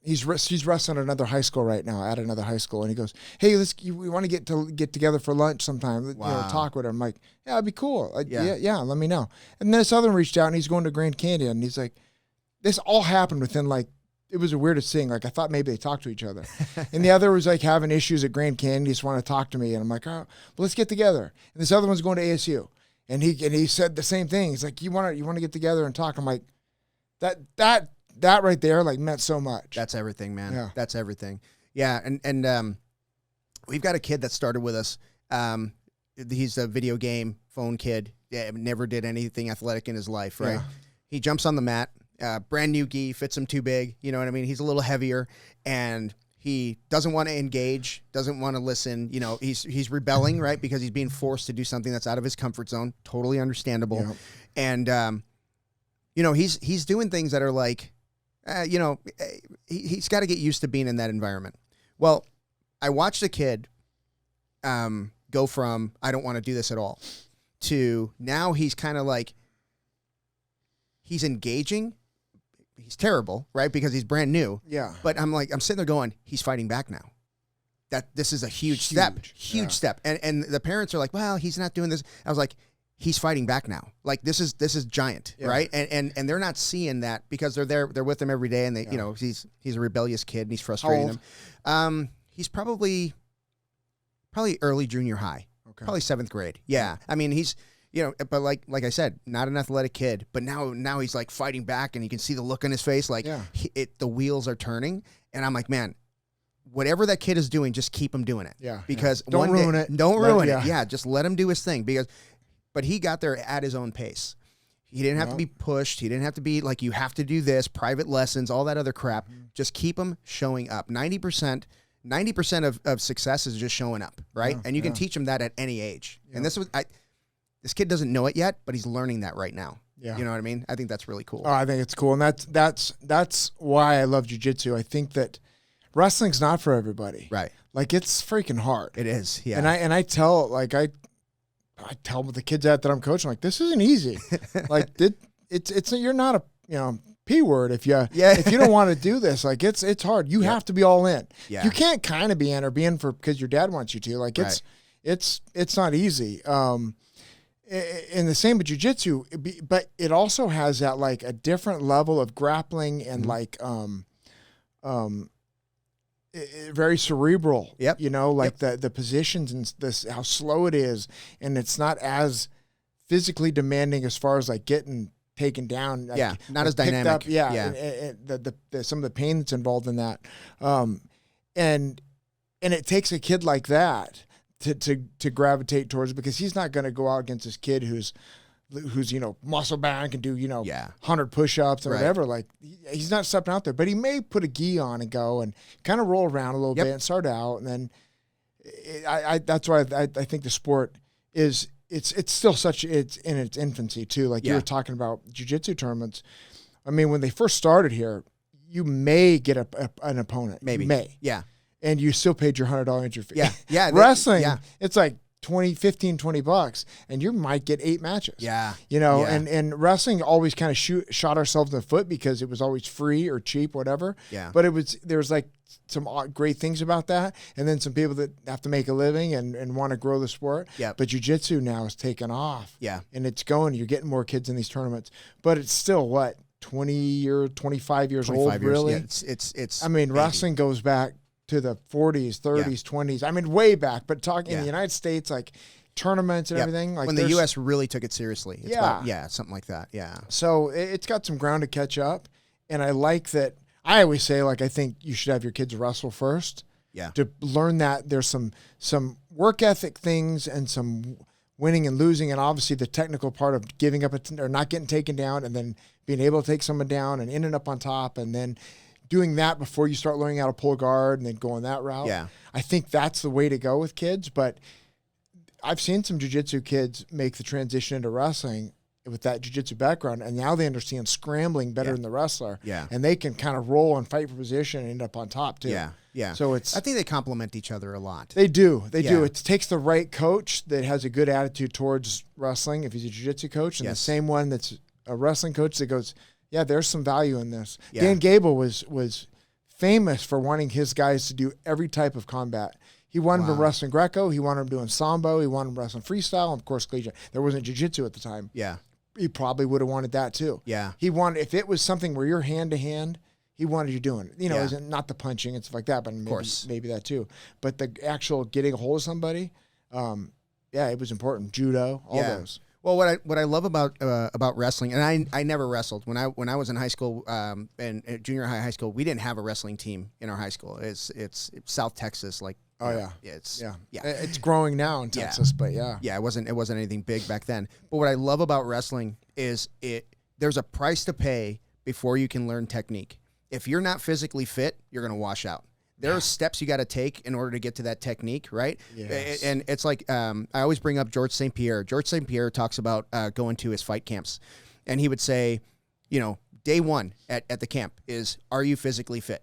he's wrestling at another high school right now, at another high school, and he goes, "Hey, we want to get together for lunch sometime, talk with him." I'm like, "Yeah, it'd be cool. Yeah, let me know." And then this other one reached out, and he's going to Grand Canyon, and he's like, this all happened within it was the weirdest thing. Like I thought maybe they talked to each other, and the other was like having issues at Grand Canyon. He just wanted to talk to me, and I'm like, "Oh, well, let's get together." And this other one's going to ASU. And he said the same thing. He's like, you want to get together and talk? I'm like, that right there meant so much. That's everything, man. Yeah. That's everything. Yeah. And we've got a kid that started with us. He's a video game phone kid. Yeah, never did anything athletic in his life. Right. Yeah. He jumps on the mat, brand new gi, fits him too big. You know what I mean? He's a little heavier, and he doesn't want to engage, doesn't want to listen. He's rebelling, right? Because he's being forced to do something that's out of his comfort zone. Totally understandable. Yeah. And, he's doing things that are like, he's got to get used to being in that environment. Well, I watched a kid go from, I don't want to do this at all, to now he's kind of like, he's engaging. He's terrible, right? Because he's brand new. Yeah. But I'm sitting there going, he's fighting back now. That this is a huge step. Step. And the parents are like, well, he's not doing this. I was like, he's fighting back now. Like this is giant, right? And they're not seeing that because they're with him every day, and they he's a rebellious kid and he's frustrating them. He's probably early junior high. Okay. Probably 7th grade. Yeah. I mean, he's but like I said, not an athletic kid, but now he's like fighting back, and you can see the look on his face, like the wheels are turning, and I'm like, man, whatever that kid is doing, just keep him doing it. Yeah. Because don't ruin it. Don't ruin it. Yeah. Just let him do his thing but he got there at his own pace. He didn't have to be pushed. He didn't have to be like, you have to do this, private lessons, all that other crap. Mm-hmm. Just keep him showing up. 90% of success is just showing up, right? Yeah, and you can teach him that at any age. Yeah. And this kid doesn't know it yet, but he's learning that right now. Yeah. You know what I mean? I think that's really cool. Oh, I think it's cool. And that's why I love jiu-jitsu. I think that wrestling's not for everybody. Right. Like it's freaking hard. It is. Yeah. And I tell the kids that I'm coaching, like, this isn't easy. Like you're not a, P word if you don't want to do this. Like it's hard. You have to be all in. Yeah. You can't kind of be in or be in because your dad wants you to. Like it's not easy. And the same with jiu-jitsu, but it also has that like a different level of grappling and very cerebral. Yep. The positions and how slow it is, and it's not as physically demanding as far as like getting taken down. Not as dynamic. Up, and some of the pain that's involved in that, and it takes a kid like that to gravitate towards it, because he's not going to go out against this kid who's who's, muscle bound and can do, 100 push-ups and Right. whatever. Like, he's not stepping out there, but he may put a gi on and go and kind of roll around a little bit and start out. And then that's why I think the sport is, it's still it's in its infancy too. Like you were talking about jiu-jitsu tournaments. I mean, when they first started here, you may get an opponent. Maybe. You may. Yeah. And you still paid your $100 entry fee. Yeah. Yeah. Wrestling, it's like $20 and you might get 8 matches. Yeah. And wrestling always kind of shot ourselves in the foot because it was always free or cheap, whatever. Yeah. But there was like some great things about that. And then some people that have to make a living and want to grow the sport. Yeah. But jiu-jitsu now is taken off. Yeah. And it's going, you're getting more kids in these tournaments, but it's still 25 years old, really? Yeah, it's I mean, wrestling goes back to the 40s, 30s, 20s. I mean, way back. But talking in the United States, like tournaments and everything. Like when the U.S. really took it seriously. It's something like that. Yeah. So it's got some ground to catch up. And I like that. I always say, like, I think you should have your kids wrestle first. Yeah. To learn that there's some work ethic things and some winning and losing, and obviously the technical part of giving up or not getting taken down and then being able to take someone down and ending up on top, and then doing that before you start learning how to pull guard and then going that route. Yeah. I think that's the way to go with kids, but I've seen some jiu-jitsu kids make the transition into wrestling with that jiu-jitsu background, and now they understand scrambling better than the wrestler. Yeah. And they can kind of roll and fight for position and end up on top too. Yeah. Yeah. So I think they complement each other a lot. They do. They do. It takes the right coach that has a good attitude towards wrestling, if he's a jiu-jitsu coach, and the same one that's a wrestling coach that goes, yeah, there's some value in this. Yeah. Dan Gable was famous for wanting his guys to do every type of combat. He wanted them wrestling Greco. He wanted them doing Sambo. He wanted them wrestling freestyle. And of course, collegiate. There wasn't jiu-jitsu at the time. Yeah. He probably would have wanted that too. Yeah. He wanted, if it was something where you're hand to hand, he wanted you doing it. Isn't not the punching and stuff like that, but maybe that too. But the actual getting a hold of somebody, it was important. Judo, all those. Well, what I love about wrestling, and I never wrestled when I was in high school, and junior high school, we didn't have a wrestling team in our high school. It's South Texas, like it's growing now in Texas, but it wasn't anything big back then. But what I love about wrestling is there's a price to pay before you can learn technique. If you're not physically fit, you're gonna wash out. There are steps you got to take in order to get to that technique, right? Yes. And it's like I always bring up George St. Pierre. George St. Pierre talks about going to his fight camps, and he would say, day one at the camp is, are you physically fit?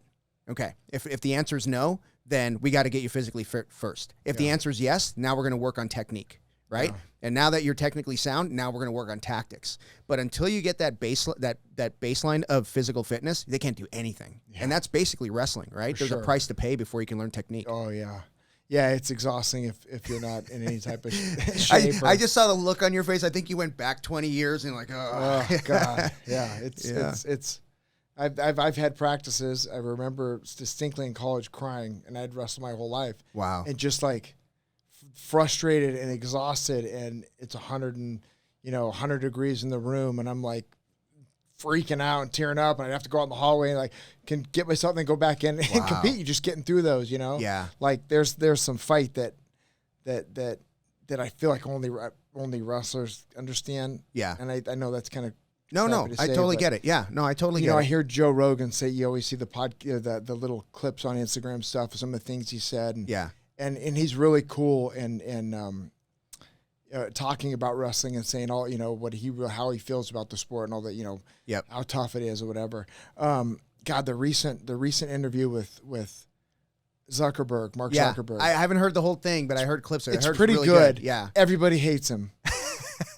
Okay. If the answer is no, then we got to get you physically fit first. If the answer is yes, now we're going to work on technique, right? Yeah. And now that you're technically sound, now we're going to work on tactics. But until you get that baseline of physical fitness, they can't do anything. Yeah. And that's basically wrestling, right? There's a price to pay before you can learn technique. Oh, yeah. Yeah, it's exhausting if you're not in any type of shape. I just saw the look on your face. I think you went back 20 years and oh God. Yeah, it's I've had practices. I remember distinctly in college crying, and I'd wrestled my whole life. Wow. And just like frustrated and exhausted, and it's 100 degrees in the room, and I'm like freaking out and tearing up, and I'd have to go out in the hallway and like can get myself and then go back in and compete. You're just getting through those, Yeah. Like there's some fight that I feel like only wrestlers understand. Yeah. And I know that's kind of no, I totally get it. Yeah, no, I totally get it. I hear Joe Rogan say, you always see the little clips on Instagram stuff of some of the things he said. And, and he's really cool and talking about wrestling and saying all, how he feels about the sport and all that, how tough it is or whatever. God, the recent interview with Mark Zuckerberg. I haven't heard the whole thing, but I heard clips of it. It's pretty really good. Yeah. Everybody hates him.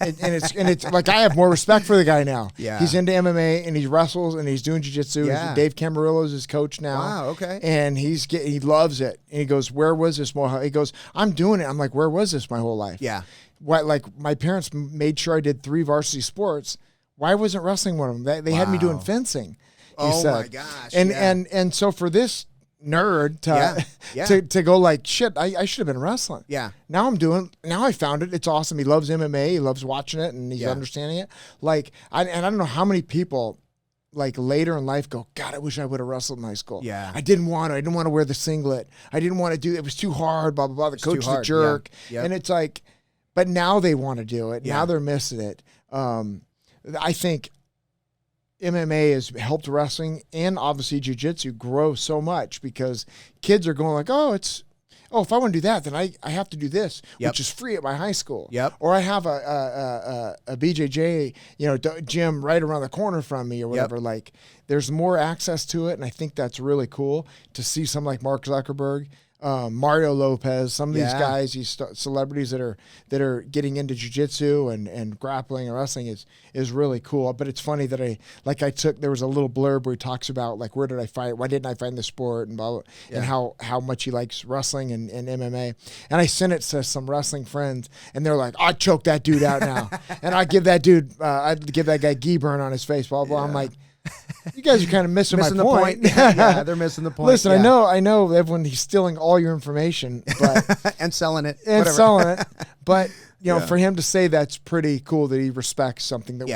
and it's like I have more respect for the guy now. Yeah. He's into MMA and he wrestles and he's doing jiu-jitsu. Yeah. Dave Camarillo's his coach now. Wow, okay. And he loves it. And he goes, "Where was this more?" He goes, "I'm doing it." I'm like, "Where was this my whole life?" Yeah. What, like my parents made sure I did 3 varsity sports. Why wasn't wrestling one of them? They had me doing fencing. Oh my gosh. And so for this nerd to go like, shit, I should have been wrestling. Yeah. Now I found it. It's awesome. He loves MMA. He loves watching it and he's understanding it. Like, I don't know how many people like later in life go, God, I wish I would have wrestled in high school. Yeah. I didn't want to wear the singlet. I didn't want to do it. It was too hard, blah, blah, blah. The coach is a jerk. Yeah. Yep. And it's like, but now they want to do it. Yeah. Now they're missing it. I think MMA has helped wrestling and obviously jiu-jitsu grow so much because kids are going like, if I want to do that, then I have to do this, which is free at my high school. Or I have a BJJ, gym right around the corner from me or whatever. Like, there's more access to it, and I think that's really cool to see someone like Mark Zuckerberg, Mario Lopez, some of these guys, these celebrities that are getting into jiu-jitsu and grappling and wrestling is really cool. But it's funny that there was a little blurb where he talks about like, where did I fight? Why didn't I find the sport? And blah, blah, and how much he likes wrestling and MMA. And I sent it to some wrestling friends, and they're like, I'd choke that dude out now. And I'd give that guy gi burn on his face, blah, blah. I'm like, you guys are kind of missing my point. Yeah, they're missing the point. Listen, I know everyone, he's stealing all your information, but and selling it. But for him to say that's pretty cool that he respects something that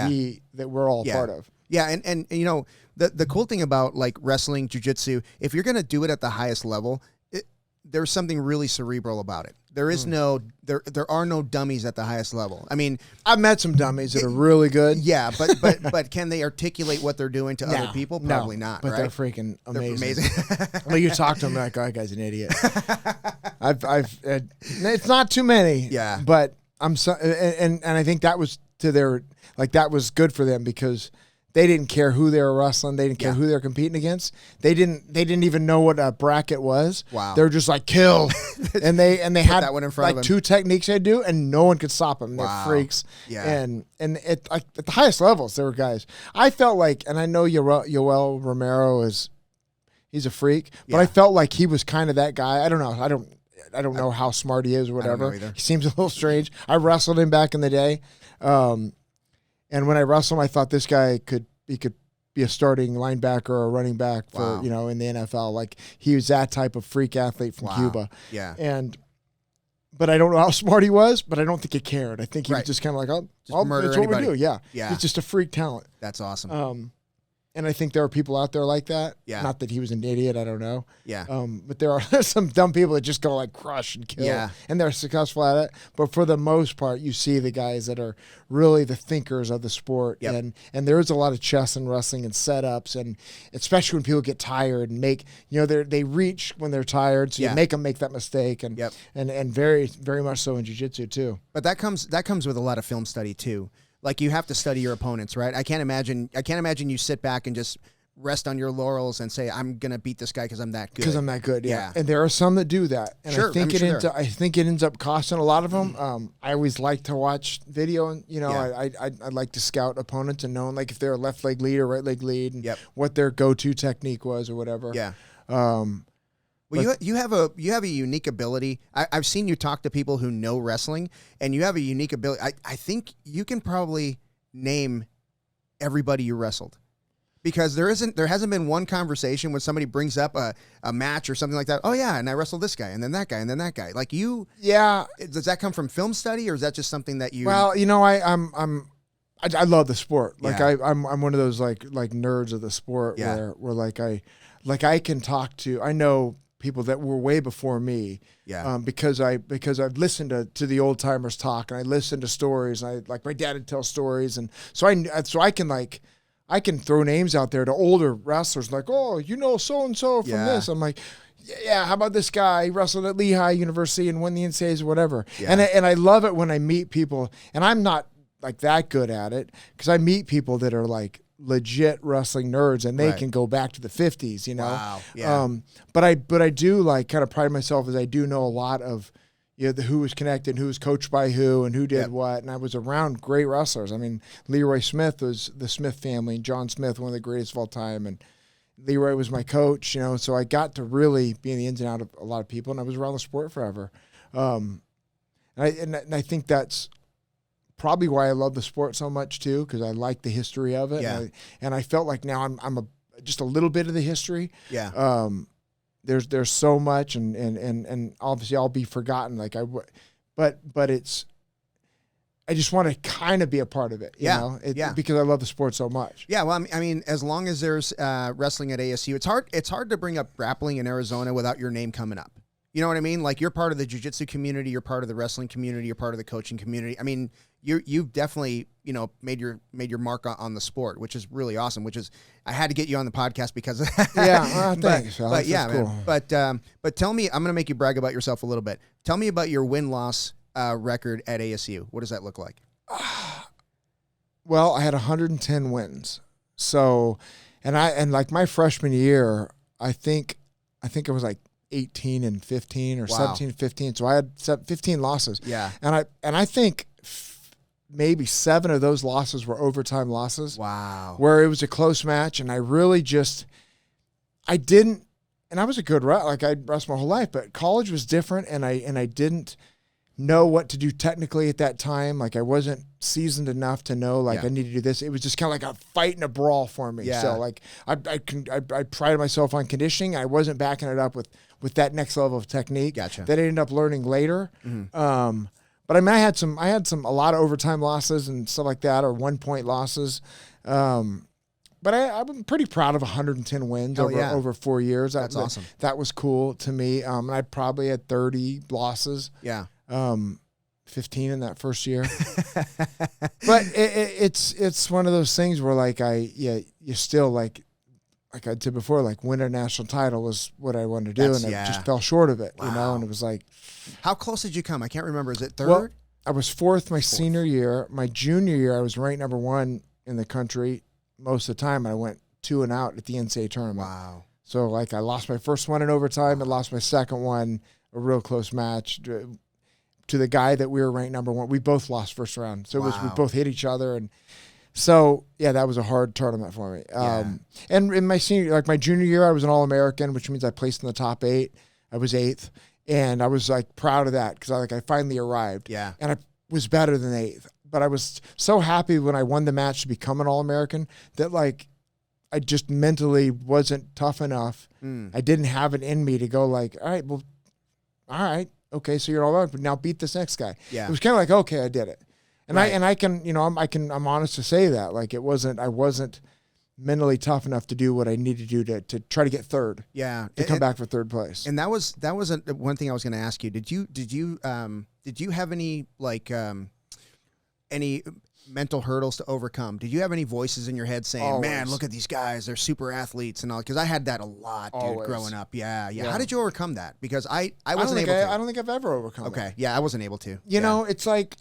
we're all part of. Yeah, and the cool thing about like wrestling, jiu-jitsu, if you're gonna do it at the highest level, there's something really cerebral about it. There is there are no dummies at the highest level. I mean, I've met some dummies that are really good. Yeah, but can they articulate what they're doing to other people? Probably not. But right? they're freaking amazing. They're amazing. Well, you talk to them like, that guy's an idiot. It's not too many. Yeah, but I'm so, and I think that was that was good for them because they didn't care who they were wrestling. They didn't care who they were competing against. They didn't even know what a bracket was. Wow. They were just like, kill. and they had that one in front of them. 2 techniques they do, and no one could stop them. Wow. They're freaks. Yeah. And at the highest levels, there were guys. I felt like, and I know Yoel Romero he's a freak, but I felt like he was kind of that guy. I don't know. I don't know how smart he is or whatever. I don't know either. He seems a little strange. I wrestled him back in the day. And when I wrestled him, I thought this guy could be a starting linebacker or a running back for in the NFL. Like, he was that type of freak athlete from Cuba. Yeah. But I don't know how smart he was, but I don't think he cared. I think he was just kind of like, murder that's anybody. what we do. Yeah. Yeah. He's just a freak talent. That's awesome. And I think there are people out there like that. Yeah. Not that he was an idiot, I don't know. Yeah. But there's some dumb people that just go like crush and kill. Yeah. And they're successful at it. But for the most part, you see the guys that are really the thinkers of the sport. Yep. And there is a lot of chess and wrestling and setups, and especially when people get tired and make, they reach when they're tired, so you make them make that mistake. And and very, very much so in jiu-jitsu too. But that comes with a lot of film study too. Like, you have to study your opponents, right? I can't imagine you sit back and just rest on your laurels and say, I'm going to beat this guy because I'm that good. Because I'm that good, yeah. And there are some that do that. And sure, I think it ends up costing a lot of them. I always like to watch video, and I like to scout opponents and know like if they're a left leg lead or right leg lead, and what their go-to technique was or whatever. Yeah. Well, you have a unique ability. I've seen you talk to people who know wrestling, and you have a unique ability. I think you can probably name everybody you wrestled, because there hasn't been one conversation when somebody brings up a match or something like that. Oh yeah, and I wrestled this guy, and then that guy, and then that guy. Like you. Yeah. Does that come from film study, or is that just something that you? Well, I love the sport. Like I'm one of those like nerds of the sport where I can talk to. I know people that were way before me, because I've listened to the old timers talk, and I listened to stories, and like my dad would tell stories, and so I can throw names out there to older wrestlers, like, oh, so and so from this. I'm like, yeah, how about this guy? He wrestled at Lehigh University and won the NCAAs or whatever. Yeah. And I love it when I meet people, and I'm not like that good at it, because I meet people that are like legit wrestling nerds, and they can go back to the 50s, Wow. Yeah. But I do like kind of pride myself as I do know a lot of who was connected, who was coached by who, and who did what. And I was around great wrestlers. I mean, Leroy Smith was the Smith family, and John Smith, one of the greatest of all time, and Leroy was my coach, so I got to really be in the ins and outs of a lot of people, and I was around the sport forever. And I think that's probably why I love the sport so much too, because I like the history of it. Yeah. And I felt like now I'm just a little bit of the history. Yeah. There's so much, and obviously I'll be forgotten. But it's, I just want to kind of be a part of it. You know? Because I love the sport so much. Yeah. Well, I mean, as long as there's wrestling at ASU, it's hard to bring up grappling in Arizona without your name coming up. You know what I mean? Like, you're part of the jiu-jitsu community, you're part of the wrestling community, you're part of the coaching community. I mean, you've definitely, you know, made your mark on the sport, which is really awesome. Which is, I had to get you on the podcast because of that. Yeah, thanks. But yeah, cool. man. But tell me, I'm going to make you brag about yourself a little bit. Tell me about your win-loss record at ASU. What does that look like? Well, I had 110 wins. So, and like my freshman year, I think it was like 18 and 15 or 17 and 15. So I had 15 losses. Yeah. And I think maybe 7 of those losses were overtime losses. Wow. Where it was a close match, and I really I didn't, and I was a good like I wrestled my whole life, but college was different, and I didn't know what to do technically at that time. Like, I wasn't seasoned enough to know, like, I need to do this. It was just kind of like a fight and a brawl for me. Yeah. So like I prided myself on conditioning. I wasn't backing it up with that next level of technique. Gotcha. That I ended up learning later. Mm-hmm. But I mean, I had a lot of overtime losses and stuff like that, or 1-point losses. But I'm pretty proud of 110 wins over 4 years. That's awesome. That was cool to me. And I probably had 30 losses. Yeah. 15 in that first year. But it's one of those things where, like, you still, like I said before, like, win a national title was what I wanted to do, and I just fell short of it, you know, and it was like. How close did you come? I can't remember. Is it third? Well, I was fourth my senior year. My junior year, I was ranked number 1 in the country most of the time. I went 2 and out at the NCAA tournament. Wow. So, like, I lost my first one in overtime and lost my second one, a real close match, to the guy that we were ranked number 1. We both lost first round. So we both hit each other. And so, yeah, that was a hard tournament for me. And in my junior year, I was an All-American, which means I placed in the top 8. I was 8th. And I was, like, proud of that because I finally arrived. Yeah. And I was better than 8th. But I was so happy when I won the match to become an All-American that, like, I just mentally wasn't tough enough. I didn't have it in me to go, like, all right, okay, so you're all right, but now beat this next guy. Yeah. It was kind of like, okay, I did it. And right. I can, you know, I'm honest to say that. Like, I wasn't mentally tough enough to do what I needed to do to try to get third. Yeah. To come back for third place. And that was one thing I was going to ask you. Did you have any, like, any mental hurdles to overcome? Did you have any voices in your head saying, Always. man, look at these guys, they're super athletes and all? Because I had that a lot, dude. Always. Growing up. Yeah. How did you overcome that? Because I wasn't able to. I don't think I've ever overcome that. Okay. Yeah, I wasn't able to. You know, it's like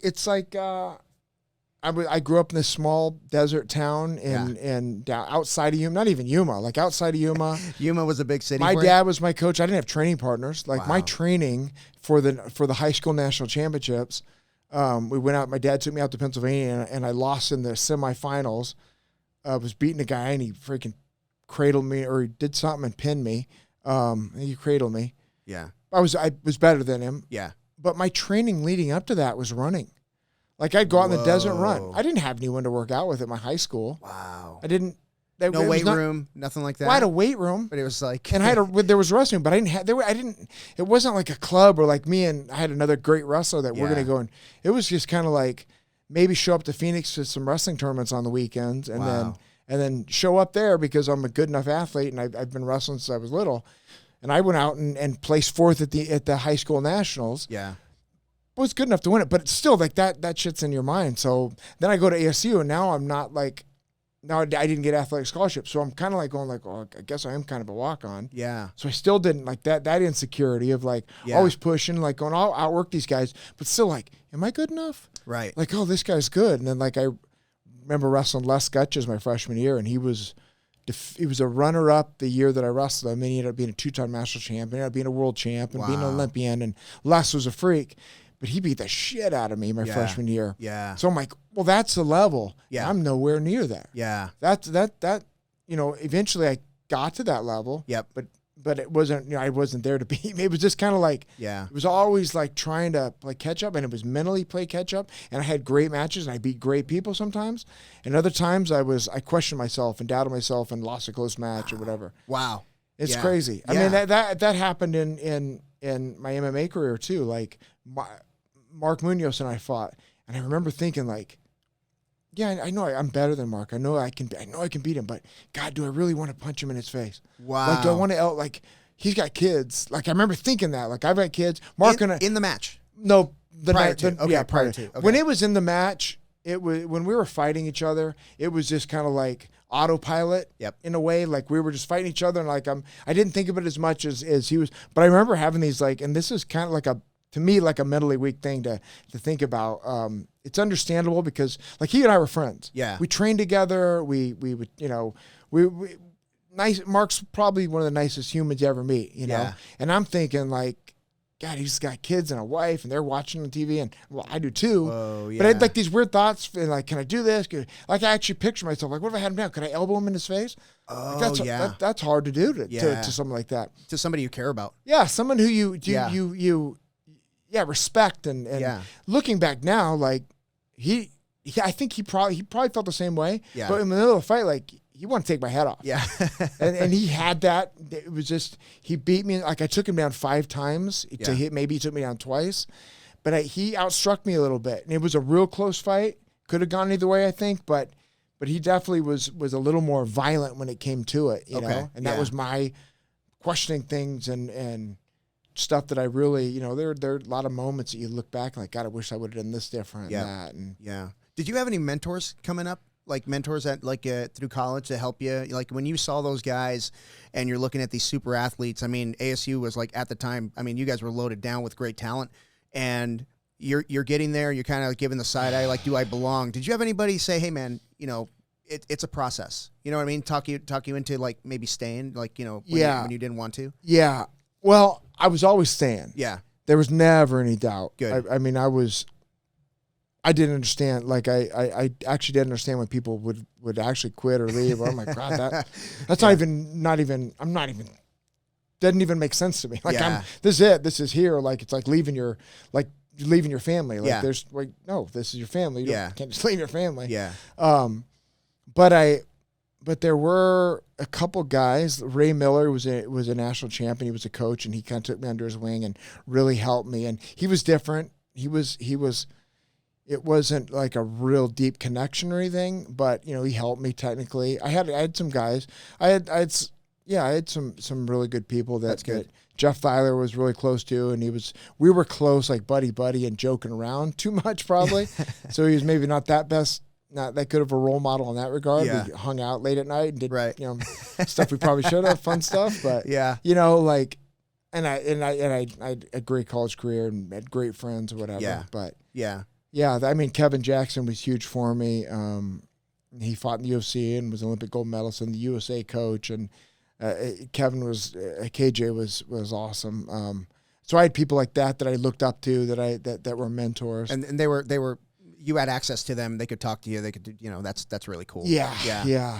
I grew up in this small desert town in outside of Yuma, not even Yuma, like outside of Yuma. Yuma was a big city. My dad was my coach. I didn't have training partners. Like, my training for the high school national championships, we went out. My dad took me out to Pennsylvania, and I lost in the semifinals. I was beating a guy, and he freaking cradled me, or he did something and pinned me. He cradled me. Yeah, I was better than him. Yeah, but my training leading up to that was running. Like, I'd go out in the desert and run. I didn't have anyone to work out with at my high school. Wow. I didn't. No weight room, nothing like that. Well, I had a weight room, but it was like, and there was wrestling, but I didn't. It wasn't like a club or like me and I had another great wrestler that we're gonna go in. It was just kind of like maybe show up to Phoenix to some wrestling tournaments on the weekends, and then show up there because I'm a good enough athlete and I've been wrestling since I was little, and I went out and placed 4th at the high school nationals. Yeah. Was good enough to win it, but it's still like that shit's in your mind. So then I go to ASU, and now I'm not like. Now I didn't get athletic scholarship, so I'm kind of like going like, oh, I guess I am kind of a walk-on. Yeah. So I still didn't like that insecurity of like always pushing, like going, I'll outwork these guys, but still like, am I good enough? Right. Like, oh, this guy's good. And then like I remember wrestling Les Gutches my freshman year, and he was a runner-up the year that I wrestled him, and he ended up being a 2-time national champ, ended up being a world champ, and being an Olympian, and Les was a freak. But he beat the shit out of me my freshman year. Yeah. So I'm like, well, that's the level. Yeah. I'm nowhere near that. Yeah. That you know, eventually I got to that level. Yep. But it wasn't, you know, I wasn't there to be. It was just kind of like, it was always like trying to play catch up, and it was mentally play catch up. And I had great matches, and I beat great people sometimes. And other times I questioned myself and doubted myself and lost a close match or whatever. Wow. It's crazy. I mean, that happened in my MMA career too. Like Mark Munoz and I fought, and I remember thinking like, yeah, I know I'm better than Mark. I know I can beat him, but God, do I really want to punch him in his face? Wow. Like, do I want to he's got kids. Like I remember thinking that. Like I've got kids. Mark in the match. No, prior to. Okay. When it was in the match, it was when we were fighting each other. It was just kind of like autopilot. Yep. In a way, like we were just fighting each other, and like I didn't think of it as much as he was. But I remember having these like, and this is kind of like to me like a mentally weak thing to think about. It's understandable because like he and I were friends. Yeah. We trained together. We would, we nice. Mark's probably one of the nicest humans you ever meet, Yeah. And I'm thinking like, God, he's got kids and a wife, and they're watching on TV, and well, I do too. Whoa, yeah. But I had like these weird thoughts, and like, can I do this? Like, I actually picture myself like, what if I had him down? Could I elbow him in his face? Oh, like, that's hard to do to something like that. To somebody you care about. Yeah, someone who you respect, and looking back now, like I think he probably felt the same way. Yeah. But in the middle of the fight, like, he wanted to take my head off. Yeah. and he had that. It was just, he beat me. Like I took him down 5 times to hit. Maybe he took me down twice, but he outstruck me a little bit. And it was a real close fight. Could have gone either way, I think. But he definitely was a little more violent when it came to it, you know? And that was my questioning things and stuff that I really, there are a lot of moments that you look back like, God, I wish I would have done this different and that. And Did you have any mentors coming up? Like mentors at through college to help you? Like when you saw those guys and you're looking at these super athletes, I mean, ASU was like at the time, I mean, you guys were loaded down with great talent, and you're getting there, you're kind of giving the side eye, like, do I belong? Did you have anybody say, hey man, it's a process, you know what I mean? Talk you into like maybe staying, like, when you didn't want to? Yeah. Well, I was always staying. Yeah. There was never any doubt. Good. I mean, I didn't understand. Like I actually didn't understand when people would actually quit or leave. Oh my God, that's not even. I'm not even. Doesn't even make sense to me. Like this is it. This is here. Like it's like leaving your family. Like there's like no. This is your family. You can't just leave your family. Yeah. But there were a couple guys. Ray Miller was a national champion. He was a coach, and he kind of took me under his wing and really helped me. And he was different. He was. It wasn't like a real deep connection or anything, but he helped me technically. I had some guys. I had some really good people That's good. that Jeff Thyler was really close to, and we were close, like buddy and joking around too much probably. So he was maybe not that good of a role model in that regard. Yeah. We hung out late at night and did stuff we probably should have, fun stuff, but like, and I had a great college career and had great friends or whatever. Yeah. But yeah, I mean, Kevin Jackson was huge for me. He fought in the UFC and was Olympic gold medalist and the USA coach. And Kevin KJ was awesome. So I had people like that I looked up to that were mentors. And they were you had access to them. They could talk to you. They could that's really cool. Yeah.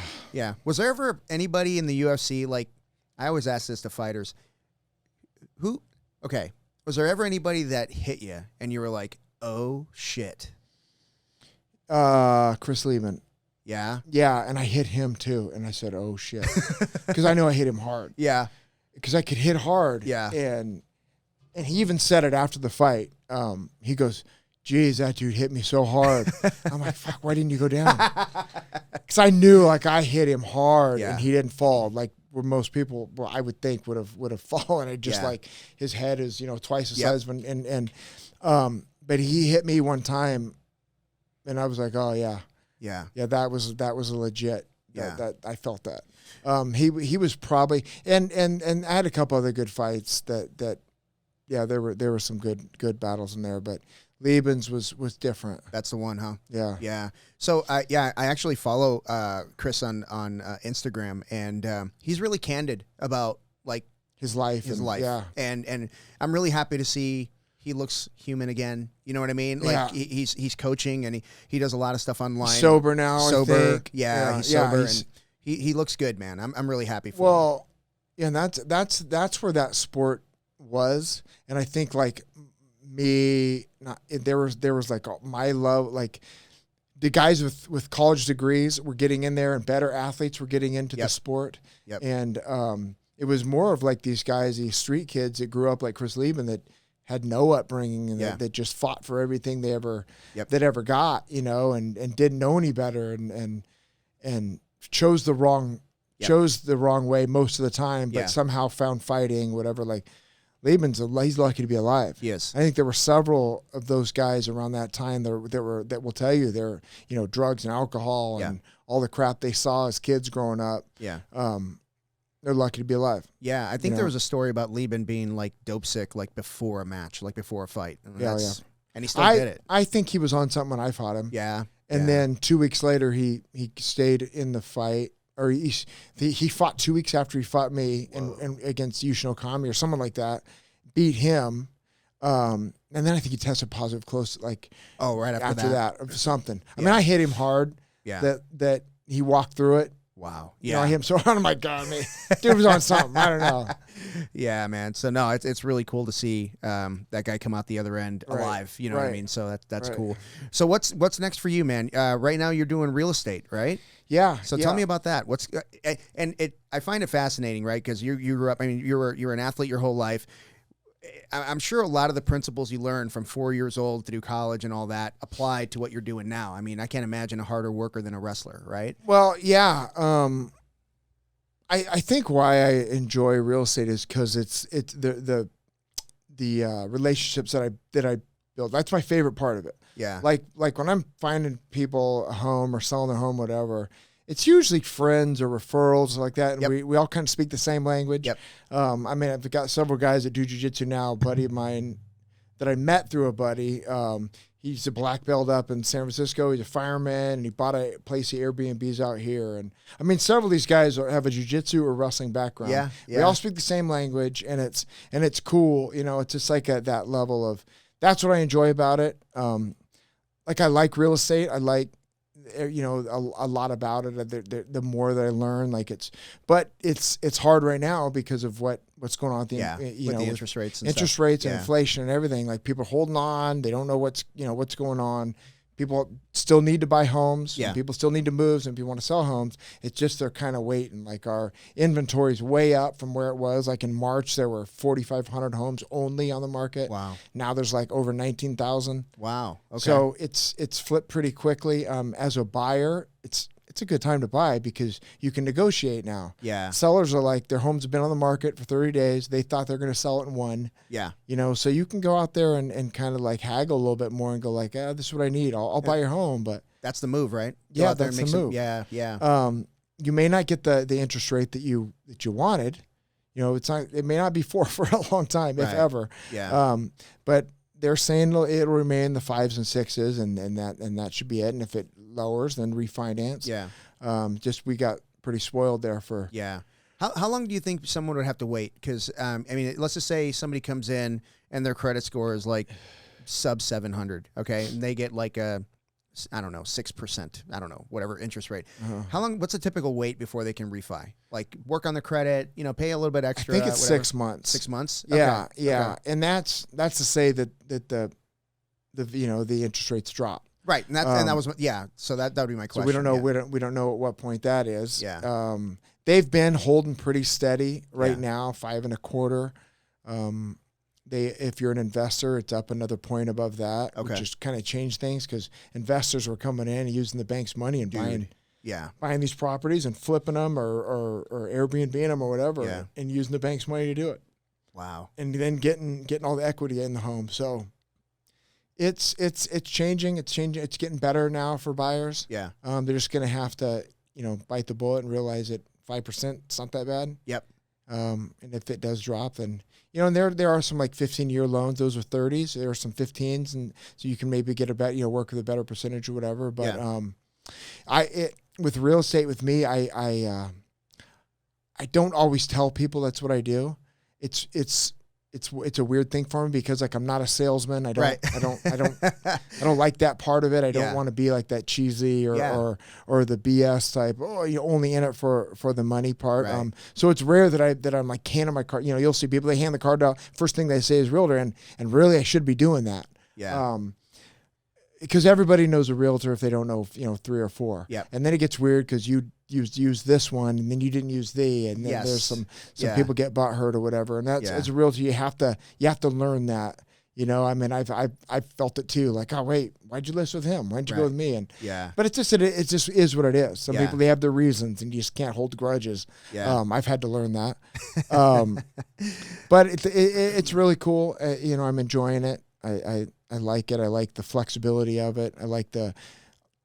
Was there ever anybody in the UFC, like, I always ask this to fighters, was there ever anybody that hit you and you were like, oh shit? Chris Lieben. Yeah. Yeah, and I hit him too, and I said, "Oh shit," because I know I hit him hard. Yeah. Because I could hit hard. Yeah. And he even said it after the fight. He goes, "Geez, that dude hit me so hard." I'm like, "Fuck, why didn't you go down?" Because I knew like I hit him hard, and he didn't fall like where most people, I would think, would have fallen. It just like his head is twice the size of but he hit me one time, and I was like, "Oh yeah, that was a legit." That I felt that. He was probably and I had a couple other good fights that there were some good battles in there, but Lieben's was different. That's the one, huh? Yeah. Yeah. So I actually follow Chris on Instagram, and he's really candid about like his life. Yeah. And I'm really happy to see he looks human again. You know what I mean? Like he's coaching, and he does a lot of stuff online. Sober now, I think. Yeah, he's sober, and he looks good, man. I'm really happy for him. Well, yeah, and that's where that sport was, and I think like there was like my love, like the guys with college degrees were getting in there, and better athletes were getting into the sport. Yep. And it was more of like these guys, these street kids that grew up like Chris Lieben that had no upbringing and that just fought for everything they ever got, and didn't know any better and chose the wrong chose the wrong way most of the time, but somehow found fighting, whatever. Like he's lucky to be alive. Yes. I think there were several of those guys around that time that will tell you they're, drugs and alcohol and all the crap they saw as kids growing up. Yeah. They're lucky to be alive. Yeah. I think there was a story about Lieben being like dope sick, like before a match, like before a fight. And and he still did it. I think he was on something when I fought him. Yeah. And then 2 weeks later, he stayed in the fight, or he fought 2 weeks after he fought me and against Yushin Okami or someone like that, beat him. And then I think he tested positive close, like right after that of something. I mean, I hit him hard. Yeah. That he walked through it. Wow. Yeah. I hit him so hard. Oh my God, man. Dude was on something. I don't know. Yeah, man. So no, it's really cool to see that guy come out the other end alive. You know what I mean? So that's cool. So what's next for you, man? Right now you're doing real estate, right? Yeah. So tell me about that. I find it fascinating, right? Because you grew up. I mean, you're an athlete your whole life. I'm sure a lot of the principles you learned from 4 years old through college and all that apply to what you're doing now. I mean, I can't imagine a harder worker than a wrestler, right? Well, yeah. I think why I enjoy real estate is because it's the relationships that I build. That's my favorite part of it. Yeah. Like when I'm finding people a home or selling their home, whatever, it's usually friends or referrals like that. And we all kind of speak the same language. Yep. I mean, I've got several guys that do jiu-jitsu now, a buddy of mine that I met through a buddy. He's a black belt up in San Francisco. He's a fireman, and he bought a place, the Airbnbs out here. And I mean, several of these guys have a jiu-jitsu or wrestling background. Yeah. We all speak the same language, and it's cool. It's just like at that level of, that's what I enjoy about it. Like I like real estate. I like, a lot about it. The more that I learn, but it's hard right now because of what's going on with the interest rates and inflation and everything. Like people are holding on, they don't know what's going on. People still need to buy homes. Yeah. And people still need to move. And people want to sell homes. It's just they're kind of waiting. Like our inventory's way up from where it was. Like in March, there were 4,500 homes only on the market. Wow. Now there's like over 19,000. Wow. Okay. So it's flipped pretty quickly. As a buyer, it's a good time to buy because you can negotiate now. Yeah. Sellers are like, their homes have been on the market for 30 days. They thought they're going to sell it in one. Yeah. So you can go out there and kind of like haggle a little bit more and go like, this is what I need. I'll buy your home. But that's the move, right? Go out there and make the move. Yeah. You may not get the interest rate that you wanted. It may not be for a long time, if ever. Yeah. But they're saying it'll remain the 5s and 6s, and that should be it. And if it lowers, then refinance. Yeah. We got pretty spoiled there for. Yeah. How long do you think someone would have to wait? Because let's just say somebody comes in and their credit score is like sub 700. Okay, and they get like a 6%. I don't know, whatever interest rate. Uh-huh. How long? What's a typical wait before they can refi? Like work on the credit, pay a little bit extra. I think it's 6 months. 6 months. Yeah, okay. yeah, Okay. and that's to say that the interest rates drop. Right, and that was So that would be my question. So we don't know we don't know at what point that is. Yeah. They've been holding pretty steady right now, 5.25. If you're an investor, it's up another point above that. Okay. Which just kind of changed things because investors were coming in and using the bank's money and buying these properties and flipping them or Airbnb them or whatever, and using the bank's money to do it. Wow. And then getting all the equity in the home. So it's changing. It's changing. It's getting better now for buyers. Yeah. They're just going to have to, bite the bullet and realize that 5%, it's not that bad. Yep. And if it does drop, then, and there are some like 15-year loans. Those are 30s. There are some 15s. And so you can maybe get work with a better percentage or whatever. But, with real estate with me, I don't always tell people that's what I do. It's a weird thing for me because I'm not a salesman. I don't like that part of it. I don't want to be like that cheesy or the BS type. Oh, you're only in it for the money part. Right. So it's rare that I'm like handing my card. You'll see people, they hand the card out. First thing they say is realtor, and really I should be doing that. Yeah. Because everybody knows a realtor if they don't know 3 or 4. Yeah. And then it gets weird because you use this one and then you didn't use and then there's some people get butthurt or whatever. And that's as a realtor you have to learn that. You know, I mean, I've felt it too. Like, oh wait, why'd you list with him? Why'd you go with me? And but it just is what it is. Some people, they have their reasons, and you just can't hold grudges. I've had to learn that. But it's really cool. You know, I'm enjoying it. I like it. I like the flexibility of it. I like the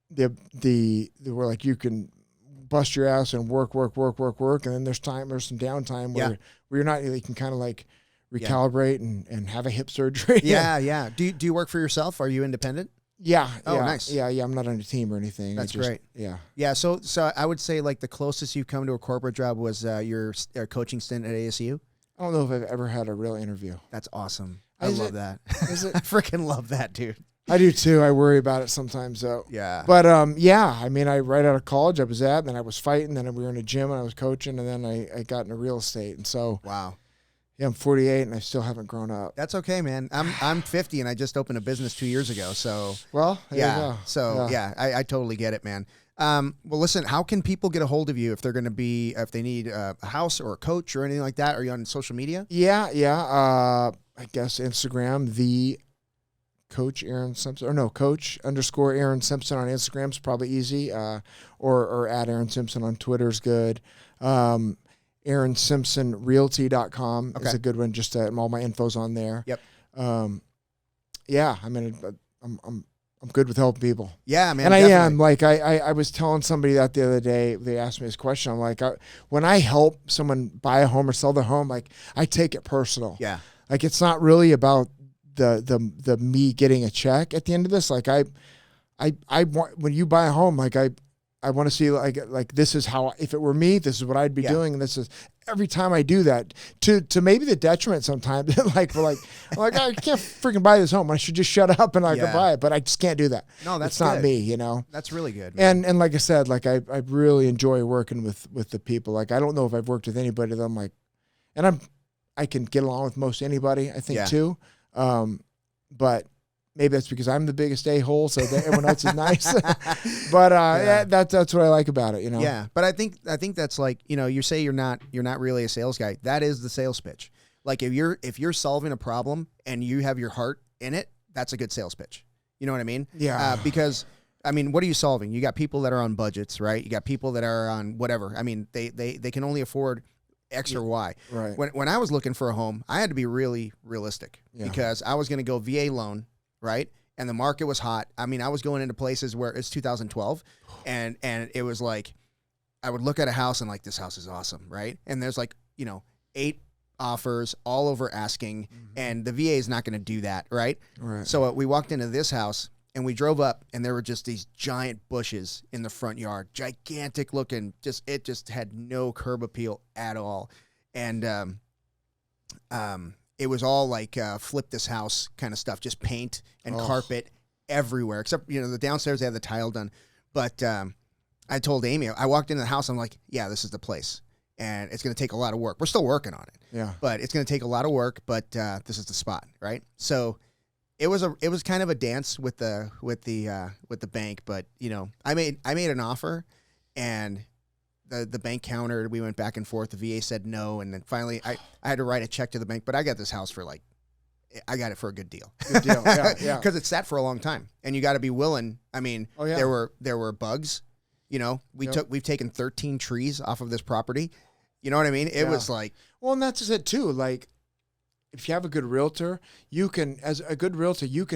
where like you can bust your ass and work, and then there's some downtime where you're not. You can kind of like recalibrate and have a hip surgery. Yeah. Do you work for yourself? Are you independent? Yeah. Oh, nice. Yeah. I'm not on a team or anything. That's great. Yeah. So I would say like the closest you've come to a corporate job was your coaching stint at ASU. I don't know if I've ever had a real interview. That's awesome. I love that. Is it? I freaking love that, dude. I do too. I worry about it sometimes though. Yeah. But I mean, right out of college I was at, and then I was fighting, then we were in a gym and I was coaching, and then I got into real estate. And so wow. Yeah, I'm 48 and I still haven't grown up. That's okay, man. I'm 50 and I just opened a business 2 years ago. So well, there you go. So I totally get it, man. Well, listen, how can people get a hold of you if they're going to be, if they need a house or a coach or anything like that? Are you on social media? Yeah. I guess Instagram, the Coach Aaron Simpson, or no, Coach _ Aaron Simpson on Instagram is probably easy. Or at Aaron Simpson on Twitter is good. AaronSimpsonRealty.com is a good one. Just all my info's on there. Yep. Yeah, I mean, I'm good with helping people. Yeah, man. And definitely. I am. Like I was telling somebody that the other day. They asked me this question. I'm like, when I help someone buy a home or sell their home, like I take it personal. Yeah. Like it's not really about the me getting a check at the end of this. Like I want, when you buy a home, like I want to see like this is how, if it were me, this is what I'd be doing. And this is every time I do that to maybe the detriment sometimes. like I can't freaking buy this home. I should just shut up and I can buy it, but I just can't do that. No, that's it's not me, you know? That's really good, man. And like I said, like I really enjoy working with the people. Like, I don't know if I've worked with anybody that I'm like, and I can get along with most anybody, I think too. But maybe that's because I'm the biggest a-hole, so that everyone else is nice. But that's what I like about it, you know. Yeah, but I think that's like, you know, you say you're not really a sales guy. That is the sales pitch. Like if you're solving a problem and you have your heart in it, that's a good sales pitch. You know what I mean? Yeah. Because I mean, what are you solving? You got people that are on budgets, right? You got people that are on whatever. I mean, they can only afford X or Y. Right. When I was looking for a home, I had to be really realistic because I was going to go VA loan. Right. And the market was hot. I mean, I was going into places where it's 2012 and it was like, I would look at a house and like, this house is awesome. Right. And there's like, you know, 8 offers all over asking and the VA is not going to do that. Right. So we walked into this house and we drove up and there were just these giant bushes in the front yard, gigantic looking, it just had no curb appeal at all. And, it was all like flip this house kind of stuff, just paint and carpet everywhere, except, you know, the downstairs they had the tile done. But I told Amy, I walked into the house, I'm like, yeah, this is the place. And it's going to take a lot of work. We're still working on it. Yeah. But it's going to take a lot of work, but this is the spot, right? So it was kind of a dance with the bank, but you know, I made an offer and the bank countered. We went back and forth. The VA said no, and then finally I had to write a check to the bank. But I got this house for I got it for a good deal. Good deal, yeah. Because it sat for a long time, and you got to be willing. I mean, there were bugs. You know, we've taken 13 trees off of this property. You know what I mean? It was like, well, and that's it too. Like, if you have a good realtor, you can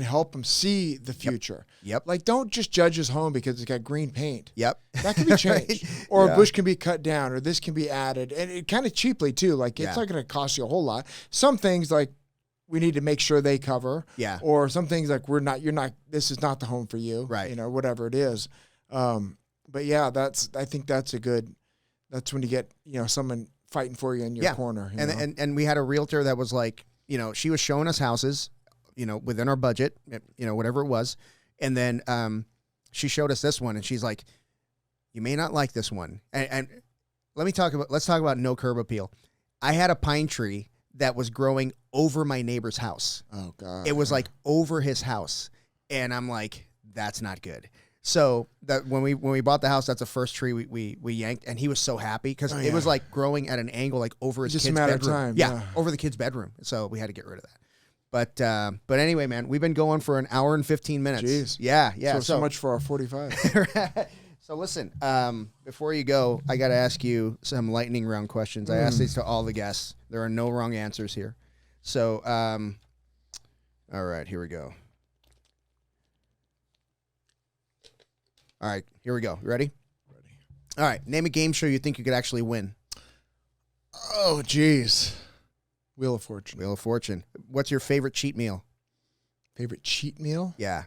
help them see the future. Yep. Like, don't just judge his home because it's got green paint. Yep. That can be changed. Or a bush can be cut down, or this can be added. And it kind of cheaply too. Like, it's not going to cost you a whole lot. Some things, like, we need to make sure they cover. Yeah. Or some things like this is not the home for you. Right. You know, whatever it is. But yeah, I think that's when you get, you know, someone fighting for you in your corner. You know? And we had a realtor that was like, you know, she was showing us houses, you know, within our budget, you know, whatever it was. And then she showed us this one and she's like, you may not like this one. And let's talk about no curb appeal. I had a pine tree that was growing over my neighbor's house. Oh God. It was like over his house. And I'm like, that's not good. So that when we bought the house, that's the first tree we yanked, and he was so happy because it was like growing at an angle, like over his kid's bedroom. Time, yeah, over the kid's bedroom. So we had to get rid of that. But anyway, man, we've been going for an hour and 15 minutes. Jeez. Yeah. So much for our 45. So listen, before you go, I got to ask you some lightning round questions. I ask these to all the guests. There are no wrong answers here. So, all right, here we go. All right, here we go. You ready? Ready. All right, name a game show you think you could actually win. Oh, geez. Wheel of Fortune. Wheel of Fortune. What's your favorite cheat meal? Favorite cheat meal? Yeah.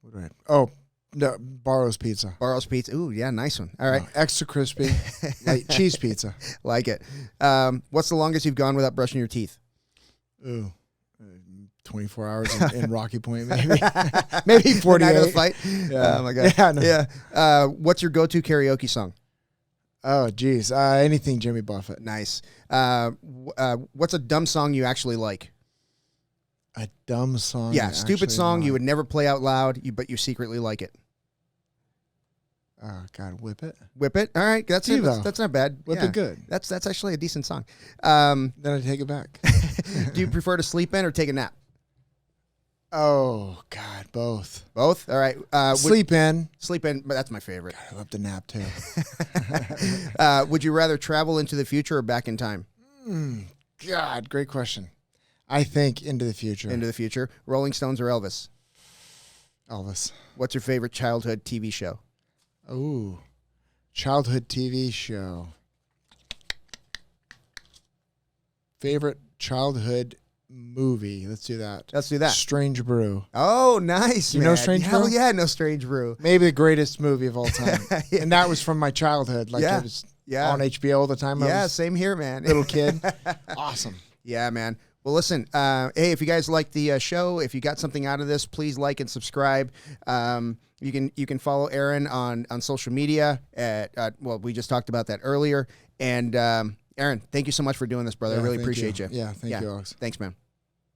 What do I? Oh, no, Barrow's Pizza. Barrow's Pizza. Ooh, yeah, nice one. All right. Oh, extra crispy, like cheese pizza. Like it. What's the longest you've gone without brushing your teeth? Ooh, 24 hours in Rocky Point, maybe. Maybe 48. The night of the fight. Yeah. Oh my god. Yeah. No. Yeah. What's your go-to karaoke song? Oh, geez. Anything Jimmy Buffett. Nice. What's a dumb song you actually like? A dumb song. Yeah, stupid song you would never play out loud, but you secretly like it. Oh God, Whip It. Whip It. All right, that's not bad. Whip It good. That's actually a decent song. Then I take it back. Do you prefer to sleep in or take a nap? Oh God, both. Both. All right. Sleep in. Sleep in, but that's my favorite. God, I love to nap too. Would you rather travel into the future or back in time? God, great question. I think into the future. Into the future. Rolling Stones or Elvis? Elvis. What's your favorite childhood TV show? Ooh, childhood TV show. Favorite childhood movie. Let's do that. Let's do that. Strange Brew. Oh, nice. You know Strange Brew? Hell yeah, no Strange Brew. Maybe the greatest movie of all time. Yeah. And that was from my childhood. Like it was on HBO all the time. I was same here, man. little kid. Awesome. Yeah, man. Well, listen, hey, if you guys like the show, if you got something out of this, please like and subscribe. You can follow Aaron on social media at, well, we just talked about that earlier. And Aaron, thank you so much for doing this, brother. I really appreciate you. Yeah, thank you, Alex. Thanks, man.